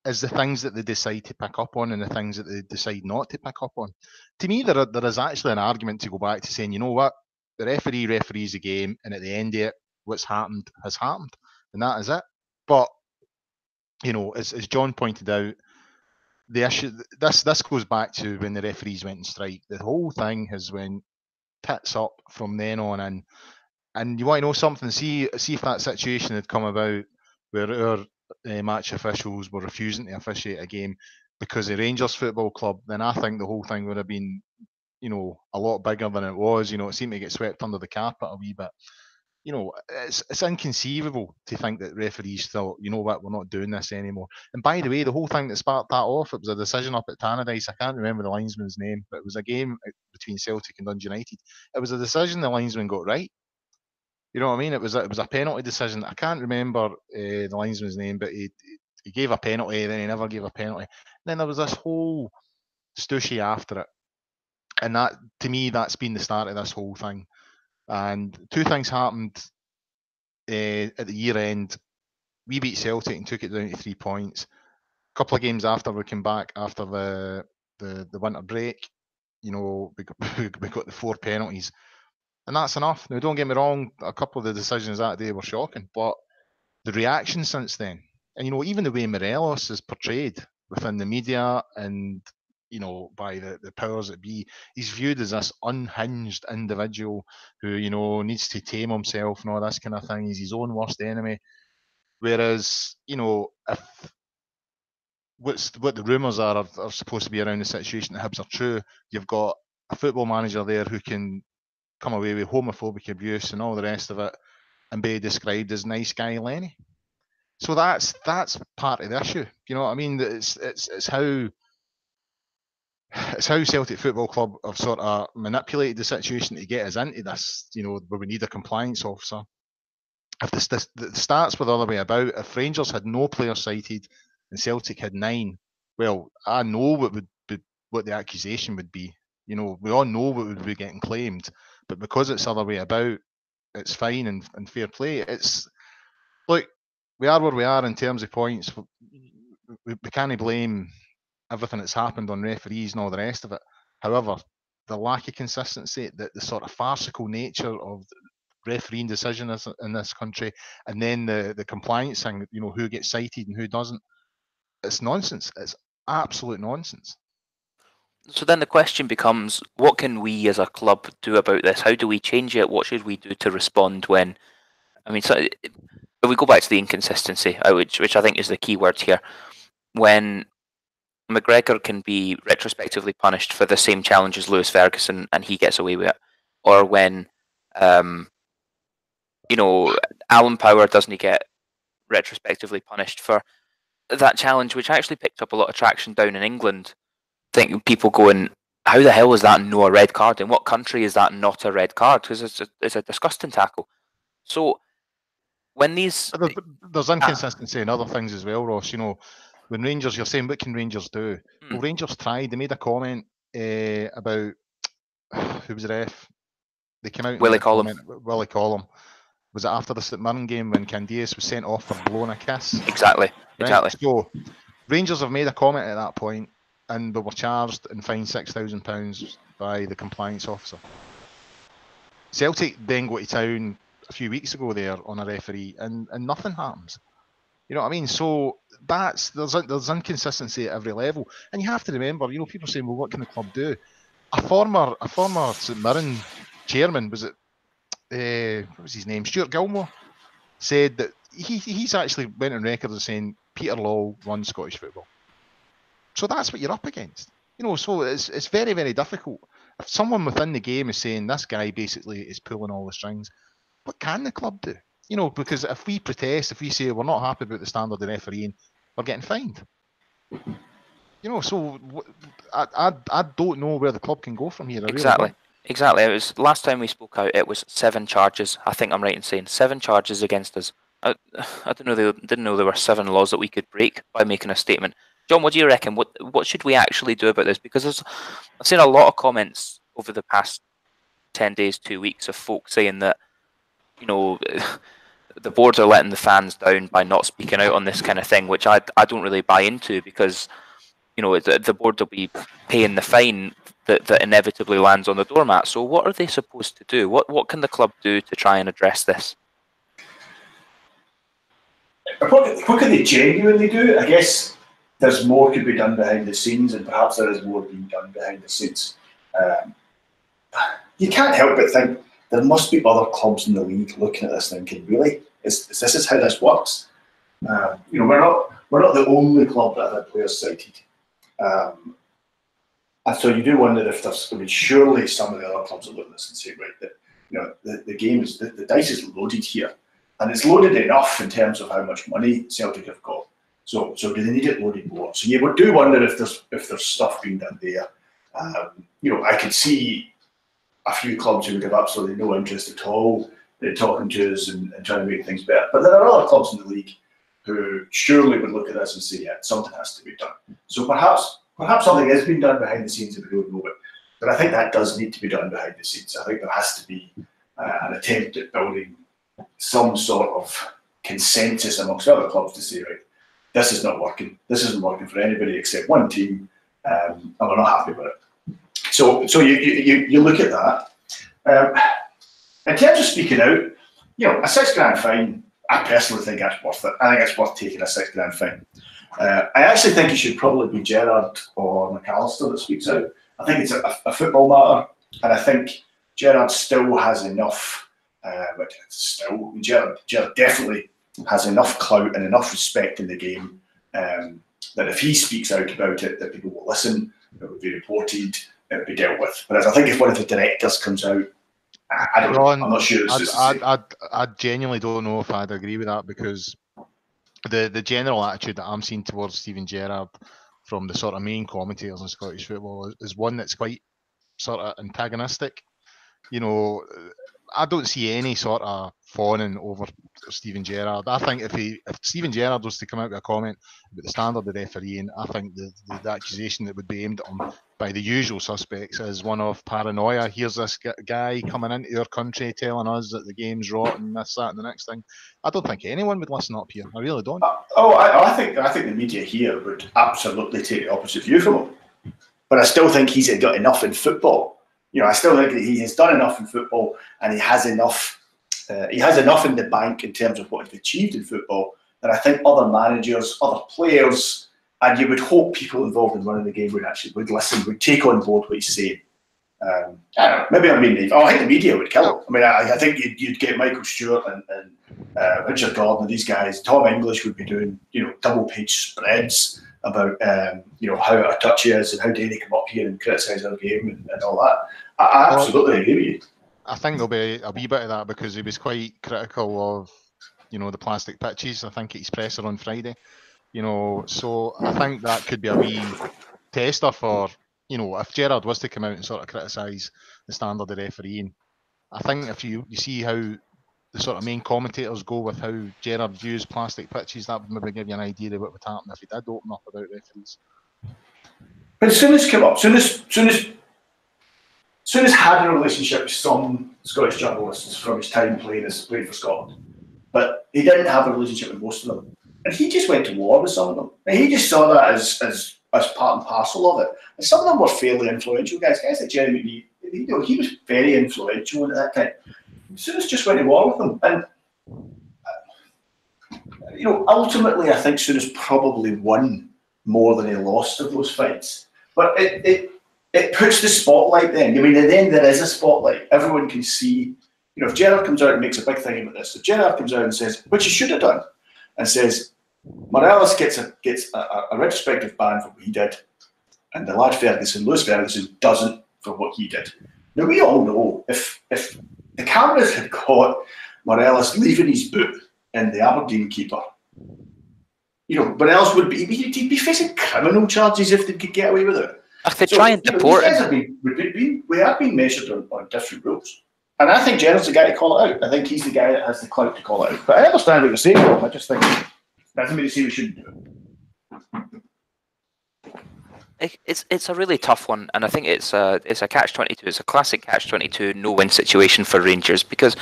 is the things that they decide to pick up on and the things that they decide not to pick up on. To me, there is actually an argument to go back to saying, you know what, the referee referees a game, and at the end of it, what's happened has happened, and that is it. But as John pointed out, the issue this goes back to when the referees went on strike. The whole thing has went tits up from then on in. And you want to know something? See if that situation had come about where our match officials were refusing to officiate a game because of Rangers Football Club, then I think the whole thing would have been, a lot bigger than it was. It seemed to get swept under the carpet a wee bit. It's inconceivable to think that referees thought, you know what, we're not doing this anymore. And by the way, the whole thing that sparked that off, it was a decision up at Tannadice. I can't remember the linesman's name, but it was a game between Celtic and Dundee United. It was a decision the linesman got right. You know what I mean? It was a penalty decision. I can't remember the linesman's name, but he gave a penalty, then he never gave a penalty. And then there was this whole stooshy after it. And that, to me, that's been the start of this whole thing. And two things happened at the year end. We beat Celtic and took it down to 3 points. A couple of games after we came back after the winter break, we got the 4 penalties. And that's enough. Now, don't get me wrong, a couple of the decisions that day were shocking, but the reaction since then, and even the way Morelos is portrayed within the media and by the powers that be, he's viewed as this unhinged individual who needs to tame himself and all this kind of thing. He's his own worst enemy. Whereas, if what the rumours are supposed to be around the situation that Hibs are true, you've got a football manager there who can come away with homophobic abuse and all the rest of it and be described as nice guy Lenny. So that's part of the issue. You know what I mean? It's how Celtic Football Club have sort of manipulated the situation to get us into this, where we need a compliance officer. If the stats were the other way about, if Rangers had no players cited and Celtic had 9, well, I know what the accusation would be. We all know what would be getting claimed, but because it's the other way about, it's fine and fair play. It's look, we are where we are in terms of points. We can't blame everything that's happened on referees and all the rest of it. However, the lack of consistency, the sort of farcical nature of refereeing decisions in this country, and then the compliance thing, who gets cited and who doesn't, it's nonsense. It's absolute nonsense. So then the question becomes, what can we as a club do about this? How do we change it? What should we do to respond when, if we go back to the inconsistency, which I think is the key word here, when McGregor can be retrospectively punished for the same challenge as Lewis Ferguson and he gets away with it, or when Alan Power doesn't get retrospectively punished for that challenge, which actually picked up a lot of traction down in England. I think people going, how the hell is that no a red card? In what country is that not a red card? Because it's a disgusting tackle. So when these... There's inconsistency in other things as well, Ross. When Rangers, you're saying, what can Rangers do? Well, Rangers tried. They made a comment about... Who was the ref? They came out and Willie Collum. Willie Collum. Was it after the St Mirren game when Candias was sent off for blowing a kiss? Exactly. Right? Exactly. So Rangers have made a comment at that point, and they were charged and fined £6,000 by the compliance officer. Celtic then go to town a few weeks ago there on a referee, and nothing happens. You know what I mean? So there's inconsistency at every level, and you have to remember, people saying, well, what can the club do? A former St Mirren chairman, was it? What was his name? Stuart Gilmore said that he's actually went on record as saying Peter Law runs Scottish football. So that's what you're up against. So it's very, very difficult. If someone within the game is saying this guy basically is pulling all the strings, what can the club do? Because if we protest, if we say we're not happy about the standard of refereeing, we're getting fined. So I don't know where the club can go from here. Exactly. Exactly. It was last time we spoke out. It was 7 charges. I think I'm right in saying 7 charges against us. I didn't know there were 7 laws that we could break by making a statement. John, what do you reckon? What should we actually do about this? Because I've seen a lot of comments over the past 10 days, 2 weeks of folk saying that the board are letting the fans down by not speaking out on this kind of thing, which I don't really buy into, because the board will be paying the fine that inevitably lands on the doormat. So what are they supposed to do? What can the club do to try and address this? What can they genuinely do? I guess there's more could be done behind the scenes, and perhaps there is more being done behind the scenes. You can't help but think there must be other clubs in the league looking at this thinking, really, this is how this works. We're not the only club that had players cited. And so you do wonder if there's, surely some of the other clubs will look at this and say, right, that the game is, the dice is loaded here, and it's loaded enough in terms of how much money Celtic have got. So do they need it loaded more? So you do wonder if there's stuff being done there. I could see a few clubs who would have absolutely no interest at all in talking to us and trying to make things better. But there are other clubs in the league who surely would look at this and say, yeah, something has to be done. So perhaps something is being done behind the scenes if we don't know it. But I think that does need to be done behind the scenes. I think there has to be an attempt at building some sort of consensus amongst other clubs to say, right, this is not working. This isn't working for anybody except one team, and we're not happy with it. So you look at that. In terms of speaking out, a £6,000 fine, I personally think that's worth it. I think it's worth taking a £6,000 fine. I actually think it should probably be Gerrard or McAllister that speaks out. I think it's a football matter, and I think Gerrard still has enough. Gerrard definitely has enough clout and enough respect in the game that if he speaks out about it, that people will listen, it will be reported, it will be dealt with. Whereas I think if one of the directors comes out, I don't know, I'm not sure. I genuinely don't know if I'd agree with that, because the general attitude that I'm seeing towards Steven Gerrard from the sort of main commentators in Scottish football is one that's quite sort of antagonistic. You know, I don't see any sort of fawning over Steven Gerrard. I think if Steven Gerrard was to come out with a comment about the standard of refereeing, I think the accusation that would be aimed at him by the usual suspects is one of paranoia. Here's this guy coming into our country telling us that the game's rotten, this, that, and the next thing. I don't think anyone would listen up here. I really don't. I think the media here would absolutely take the opposite view from him. But I still think he's got enough in football. You know, I still think that he has done enough in football, and he has enough. He has enough in the bank in terms of what he's achieved in football that I think other managers, other players, and you would hope people involved in running the game would listen, would take on board what he's saying. I don't know, maybe I'm being naive. I think the media would kill him. I mean, I think you'd get Michael Stewart and Richard Gordon, these guys. Tom English would be doing, double-page spreads about how out of touch he is and how dare they come up here and criticise our game and all that. I absolutely agree with you. I think there'll be a wee bit of that, because he was quite critical of the plastic pitches, I think, at his presser on Friday. So I think that could be a wee tester for, if Gerrard was to come out and sort of criticise the standard of refereeing. I think if you see how the sort of main commentators go with how Gerrard views plastic pitches, that would maybe give you an idea of what would happen if he did open up about referees. But Souness came up. Souness had a relationship with some Scottish journalists from his time playing for Scotland, but he didn't have a relationship with most of them. And he just went to war with some of them. And he just saw that as part and parcel of it. And some of them were fairly influential guys like Jeremy McGee. He was very influential at that time. Souness just went to war with them. And, ultimately, I think Souness probably won more than he lost of those fights. But it puts the spotlight then. I mean, then there is a spotlight. Everyone can see. If Gerrard comes out and makes a big thing about this, if Gerrard comes out and says, which he should have done, and says, Morelos gets a retrospective ban for what he did, and the lad Lewis Ferguson, doesn't for what he did. Now, we all know if the cameras had caught Morelos leaving his boot in the Aberdeen keeper, Morelos he'd be facing criminal charges if they could get away with it. If they try and deport him. We have been measured on different rules. And I think Gerrard's the guy to call it out. I think he's the guy that has the clout to call it out. But I understand what you're saying, Rob. I just think that's me to say we shouldn't do it. It's a really tough one, and I think it's a catch-22. It's a classic catch-22 no-win situation for Rangers, because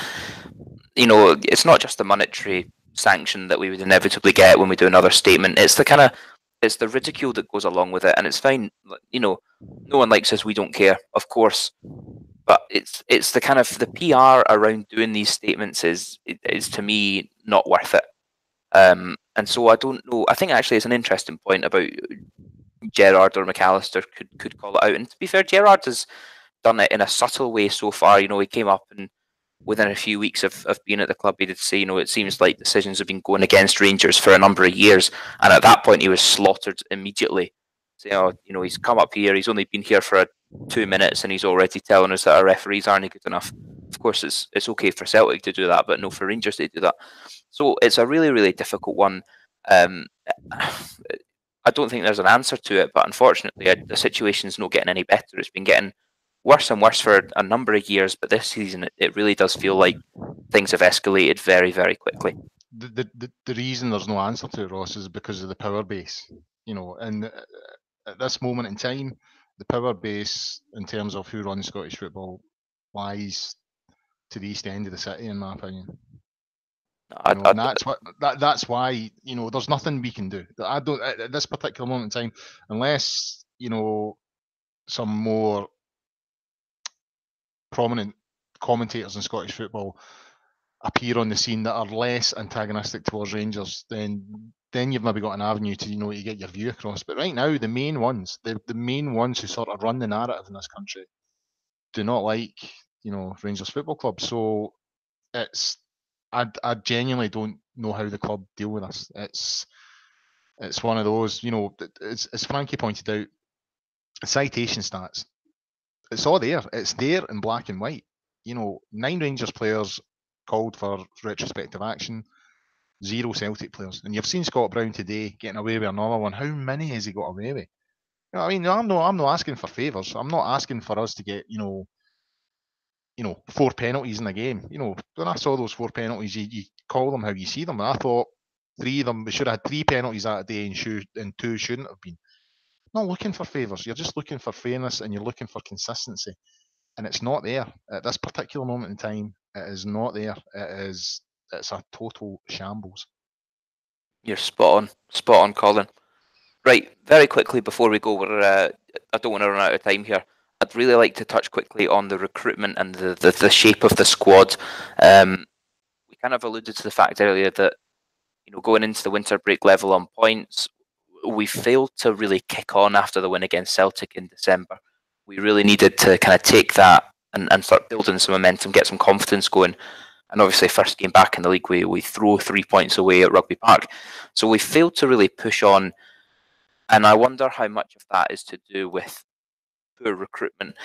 it's not just the monetary sanction that we would inevitably get when we do another statement. It's the ridicule that goes along with it, and it's fine. No one likes us. We don't care, of course. But it's the kind of the PR around doing these statements is to me not worth it. And so I don't know. I think actually it's an interesting point about Gerrard or McAllister could call it out. And to be fair, Gerrard has done it in a subtle way so far. He came up and within a few weeks of being at the club, he did say, it seems like decisions have been going against Rangers for a number of years. And at that point, he was slaughtered immediately. So, he's come up here, he's only been here for 2 minutes and he's already telling us that our referees aren't good enough. Of course, it's okay for Celtic to do that, but no for Rangers to do that. So it's a really, really difficult one. I don't think there's an answer to it, but unfortunately, the situation's not getting any better. It's been getting worse and worse for a number of years, but this season, it really does feel like things have escalated very, very quickly. The reason there's no answer to it, Ross, is because of the power base. And at this moment in time, the power base in terms of who runs Scottish football lies to the east end of the city, in my opinion. And that's why there's nothing we can do. I don't at this particular moment in time, unless some more prominent commentators in Scottish football appear on the scene that are less antagonistic towards Rangers, then you've maybe got an avenue to to get your view across. But right now, the main ones who sort of run the narrative in this country do not like Rangers Football Club. So I genuinely don't know how the club deal with us. It's one of those, as Frankie pointed out, citation stats. It's all there. It's there in black and white. 9 Rangers players called for retrospective action, 0 Celtic players. And you've seen Scott Brown today getting away with another one. How many has he got away with? I'm not asking for favours. I'm not asking for us to get, 4 penalties in a game. When I saw those 4 penalties, you call them how you see them. And I thought 3 of them, we should have had 3 penalties that day and 2 shouldn't have been. Not looking for favours. You're just looking for fairness and you're looking for consistency. And it's not there at this particular moment in time. It is not there. It's a total shambles. You're spot on, Colin. Right, very quickly before we go, I don't want to run out of time here. I'd really like to touch quickly on the recruitment and the shape of the squad. We kind of alluded to the fact earlier that going into the winter break level on points, we failed to really kick on after the win against Celtic in December. We really needed to kind of take that and start building some momentum, get some confidence going. And obviously, first game back in the league, we throw 3 points away at Rugby Park. So we failed to really push on. And I wonder how much of that is to do with poor recruitment.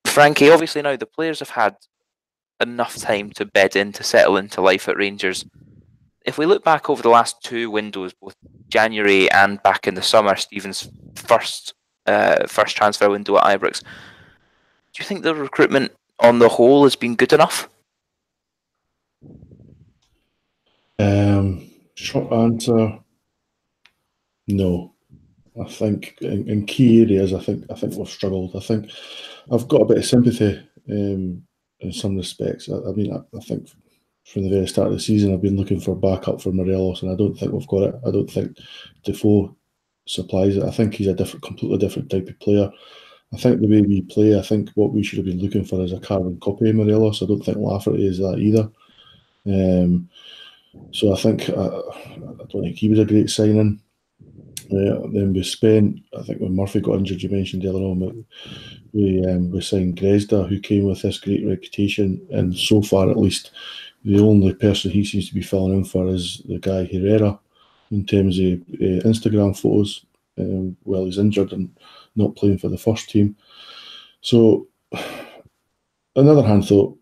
Frankie, obviously now the players have had enough time to bed in, to settle into life at Rangers. If we look back over the last 2 windows, both January and back in the summer, Stephen's first transfer window at Ibrox, do you think the recruitment on the whole has been good enough? Short answer, no. I think in key areas, I think we've struggled. I think I've got a bit of sympathy in some respects. I think from the very start of the season, I've been looking for backup for Morelos, and I don't think we've got it. I don't think Defoe supplies it. I think he's a completely different type of player. I think the way we play, I think what we should have been looking for is a carbon copy of Morelos. I don't think Lafferty is that either. So I think I don't think he was a great signing. Then we spent, I think when Murphy got injured, you mentioned earlier on, we signed Gresda, who came with this great reputation, and so far at least the only person he seems to be filling in for is the guy Herrera in terms of Instagram photos while he's injured and not playing for the first team. So on the other hand, though,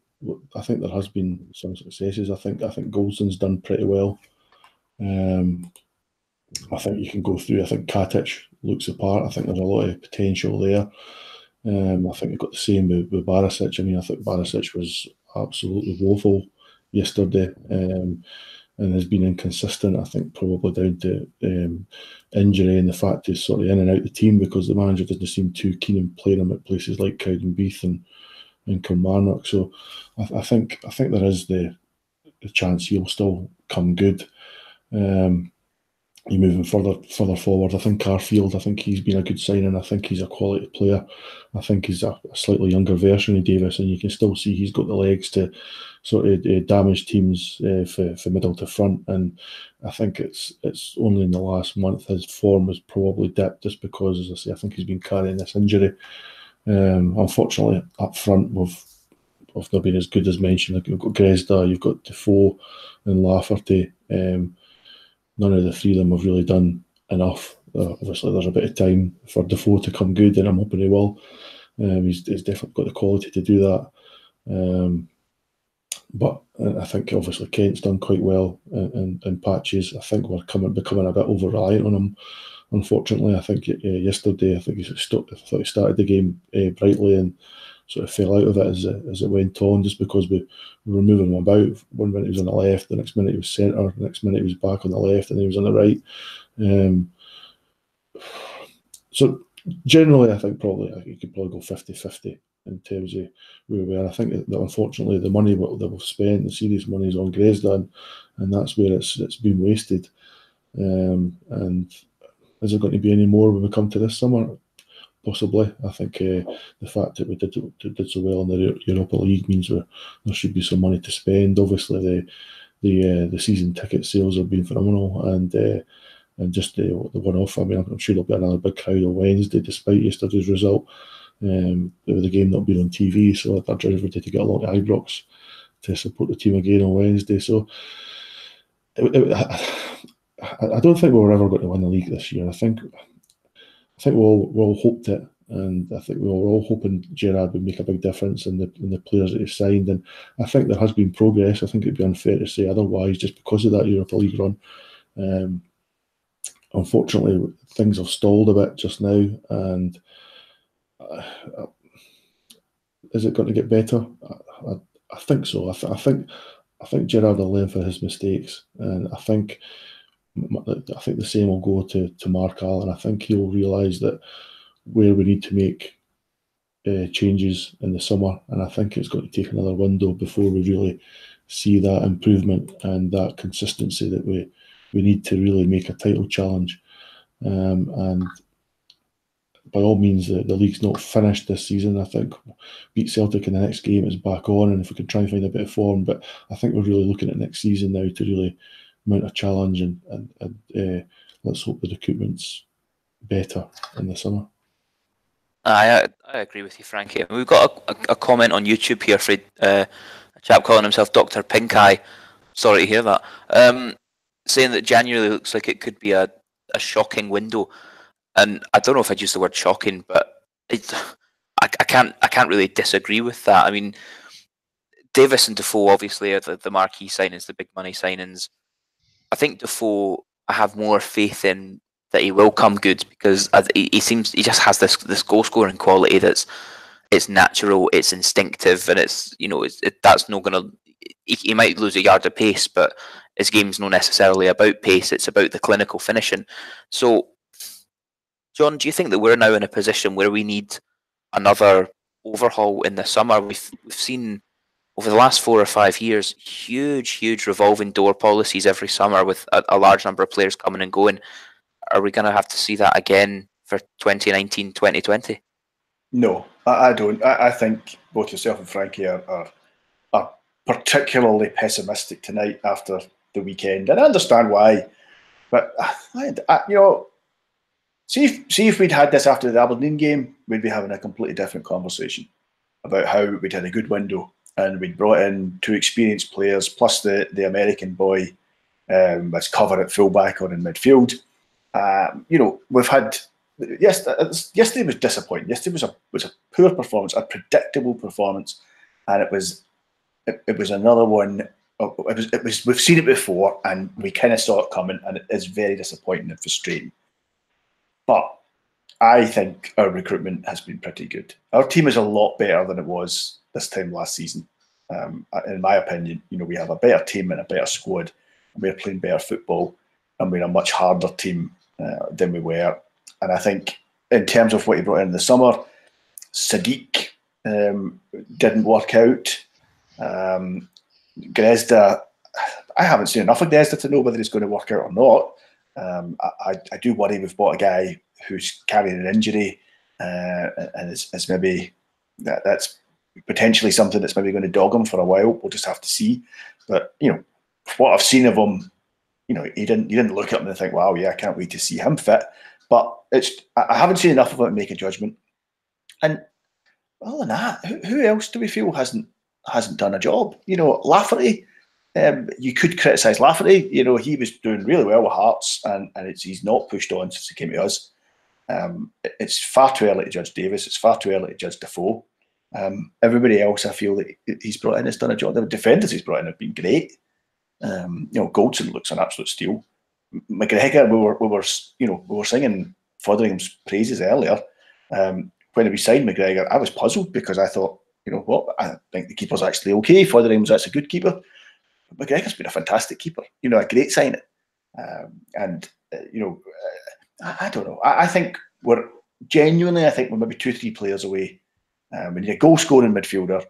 I think there has been some successes. I think Goldson's done pretty well. I think you can go through. I think Katic looks apart. I think there's a lot of potential there. I think you've got the same with Barisic. I think Barisic was absolutely woeful yesterday and has been inconsistent. I think probably down to injury and the fact he's sort of in and out the team because the manager doesn't seem too keen on playing him at places like Cowdenbeath and Kilmarnock. So I think there is the chance he'll still come good. You're moving further forward. I think Carfield, I think he's been a good signing. I think he's a quality player. I think he's a slightly younger version of Davis, and you can still see he's got the legs to sort of damage teams for middle to front. And I think it's only in the last month his form has probably dipped just because, as I say, I think he's been carrying this injury. Unfortunately, up front we've not been as good as mentioned. Like you've got Gresda, you've got Defoe and Lafferty. None of the 3 of them have really done enough. Obviously, there's a bit of time for Defoe to come good, and I'm hoping he will. He's definitely got the quality to do that. But I think obviously Kent's done quite well in patches. I think we're becoming a bit over-reliant on him. Unfortunately, I think yesterday, I thought he started the game brightly and sort of fell out of it as it went on, just because we were moving him about. One minute he was on the left, the next minute he was centre, the next minute he was back on the left, and then he was on the right. So generally, I think you could probably go 50-50 in terms of where we are. I think that unfortunately the money that we've spent, the serious money, is on Gresda, and that's where it's been wasted. And is there going to be any more when we come to this summer? Possibly. I think the fact that we did so well in the Europa League means there should be some money to spend. Obviously, the season ticket sales have been phenomenal, and just the one-off. I'm sure there'll be another big crowd on Wednesday, despite yesterday's result. With the game not being on TV, so I'd urge everybody to get along to Ibrox to support the team again on Wednesday. So I don't think we were ever going to win the league this year. I think we all hoped it, and I think we were all hoping Gerrard would make a big difference in the players that he signed. And I think there has been progress. I think it'd be unfair to say otherwise, just because of that Europa League run. Unfortunately, things have stalled a bit just now, and is it going to get better? I think so. I think Gerrard will learn from his mistakes, and I think the same will go to Mark Allen. I think he'll realise that where we need to make changes in the summer, and I think it's going to take another window before we really see that improvement and that consistency that we need to really make a title challenge. And by all means, the league's not finished this season. I think beat Celtic in the next game is back on, and if we can try and find a bit of form, but I think we're really looking at next season now to really mount a challenge, and let's hope the recruitment's better in the summer. I agree with you, Frankie. We've got a comment on YouTube here for a chap calling himself Dr. Pink Eye. Sorry to hear that. Saying that January looks like it could be a shocking window. And I don't know if I'd use the word shocking, but I can't really disagree with that. I mean, Davis and Defoe obviously are the marquee signings, the big money signings. I think Defoe, I have more faith in that he will come good, because he just has this goal scoring quality it's natural, it's instinctive, and that's not gonna. He might lose a yard of pace, but his game's not necessarily about pace. It's about the clinical finishing. So, John, do you think that we're now in a position where we need another overhaul in the summer? We've seen over the last 4 or 5 years huge revolving door policies every summer with a large number of players coming and going. Are we going to have to see that again for 2019, 2020? No, I don't. I think both yourself and Frankie are particularly pessimistic tonight after the weekend, and I understand why. But see if we'd had this after the Aberdeen game, we'd be having a completely different conversation about how we'd had a good window and we'd brought in 2 experienced players plus the American boy as cover at fullback or in midfield. We've had yesterday was disappointing. Yesterday was a poor performance, a predictable performance, and it was another one. It was we've seen it before, and we kind of saw it coming, and it is very disappointing and frustrating. But I think our recruitment has been pretty good. Our team is a lot better than it was this time last season. In my opinion, we have a better team and a better squad, and we're playing better football, and we're a much harder team than we were. And I think in terms of what he brought in the summer, Sadiq didn't work out. Grezda, I haven't seen enough of Grezda to know whether he's going to work out or not. I do worry we've bought a guy who's carrying an injury, and it's maybe that's potentially something that's maybe going to dog him for a while. We'll just have to see. But what I've seen of him, he didn't look at him and think, wow, yeah, I can't wait to see him fit. But I haven't seen enough of him to make a judgment. And other than that, who else do we feel hasn't done a job? Lafferty. You could criticise Lafferty. He was doing really well with Hearts, and he's not pushed on since he came to us. It's far too early to judge Davis. It's far too early to judge Defoe. Everybody else, I feel that he's brought in has done a job. The defenders he's brought in have been great. Goldson looks an absolute steal. McGregor, we were singing Fotheringham's praises earlier. When we signed McGregor, I was puzzled because I thought, I think the keeper's actually okay. Fotheringham's actually a good keeper. But McGregor's been a fantastic keeper. A great signing. I don't know. I think we're maybe 2-3 players away. We need a goal scoring midfielder.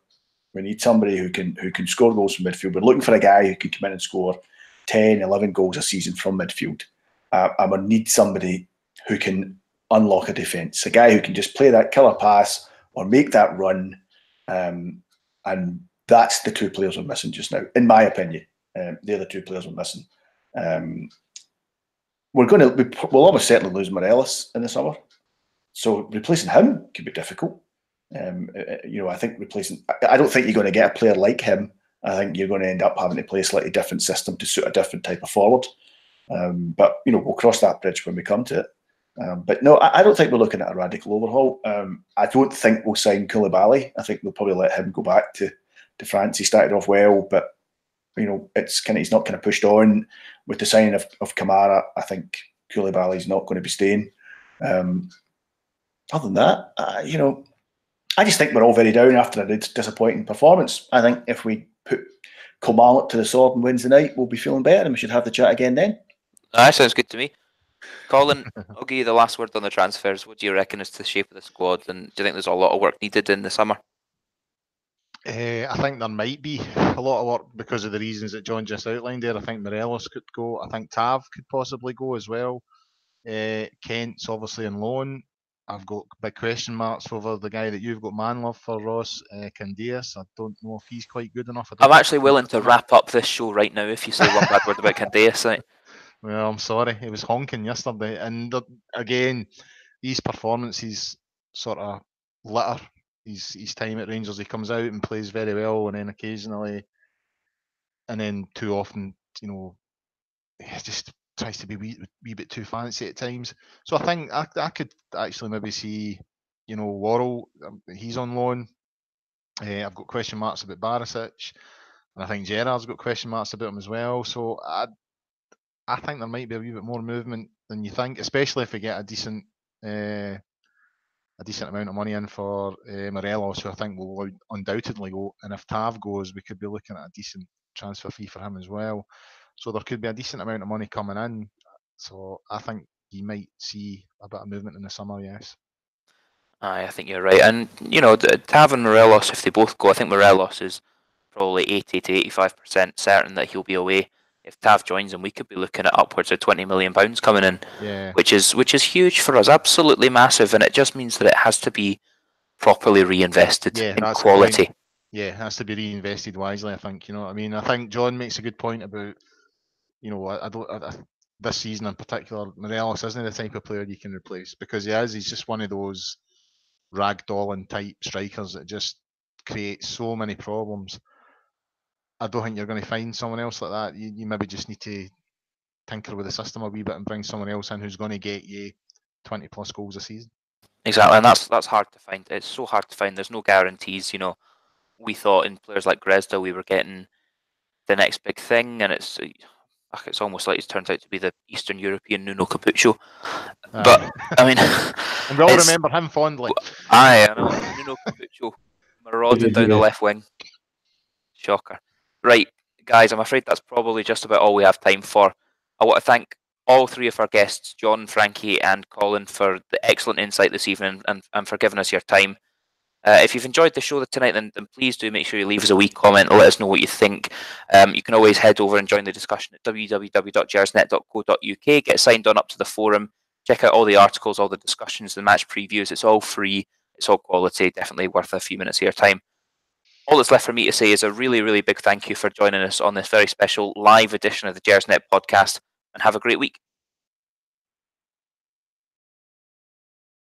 We need somebody who can score goals from midfield. We're looking for a guy who can come in and score 10, 11 goals a season from midfield. And we need somebody who can unlock a defence, a guy who can just play that killer pass or make that run. And that's the 2 players we're missing just now, in my opinion. They're the 2 players we're missing. We'll almost certainly lose Morelos in the summer. So replacing him could be difficult. I think I don't think you're going to get a player like him I think you're going to end up having to play a slightly different system to suit a different type of forward. But we'll cross that bridge when we come to it. But no, I don't think we're looking at a radical overhaul. I don't think we'll sign Koulibaly. I think we'll probably let him go back to France. He started off well, but he's not kind of pushed on with the signing of Kamara. I think Koulibaly's not going to be staying. Other than that, I just think we're all very down after a disappointing performance. I think if we put Kilmarnock to the sword on Wednesday night, we'll be feeling better, and we should have the chat again then. That sounds good to me. Colin, I'll give you the last word on the transfers. What do you reckon is the shape of the squad, and do you think there's a lot of work needed in the summer? I think there might be a lot of work because of the reasons that John just outlined there. I think Morelos could go. I think Tav could possibly go as well. Kent's obviously on loan. I've got big question marks over the guy that you've got man love for, Ross, Candias. I don't know if he's quite good enough. I'm actually willing to wrap up this show right now if you say one bad word about Candias. Right? Well, I'm sorry. He was honking yesterday. And again, these performances sort of litter his time at Rangers. He comes out and plays very well, and then occasionally, and then too often, he just tries to be a wee bit too fancy at times. So I think I could actually maybe see, Worrell, he's on loan. I've got question marks about Barisic, and I think Gerrard's got question marks about him as well. So I think there might be a wee bit more movement than you think, especially if we get a decent amount of money in for Morelos, who I think will undoubtedly go. And if Tav goes, we could be looking at a decent transfer fee for him as well. So there could be a decent amount of money coming in. So I think you might see a bit of movement in the summer, yes. I think you're right. And, Tav and Morelos, if they both go, I think Morelos is probably 80 to 85% certain that he'll be away. If Tav joins him, we could be looking at upwards of £20 million coming in, which is huge for us, absolutely massive. And it just means that it has to be properly reinvested in quality. Yeah, it has to be reinvested wisely, I think. You know what I mean? I think John makes a good point about, this season in particular, Morelos isn't the type of player you can replace, because he's just one of those ragdolling type strikers that just creates so many problems. I don't think you're going to find someone else like that. You maybe just need to tinker with the system a wee bit and bring someone else in who's going to get you 20 plus goals a season. Exactly, and that's hard to find. It's so hard to find. There's no guarantees. We thought in players like Grezda we were getting the next big thing, and it's almost like it's turned out to be the Eastern European Nuno Capuccio. But I mean, and we all remember him fondly. I know Nuno Capuccio marauding down the left wing. Shocker. Right, guys, I'm afraid that's probably just about all we have time for. I want to thank all three of our guests, John, Frankie, and Colin, for the excellent insight this evening and for giving us your time. If you've enjoyed the show tonight, then please do make sure you leave us a wee comment and let us know what you think. You can always head over and join the discussion at www.gersnet.co.uk. Get signed on up to the forum. Check out all the articles, all the discussions, the match previews. It's all free. It's all quality. Definitely worth a few minutes of your time. All that's left for me to say is a really, really big thank you for joining us on this very special live edition of the Gersnet podcast, and have a great week.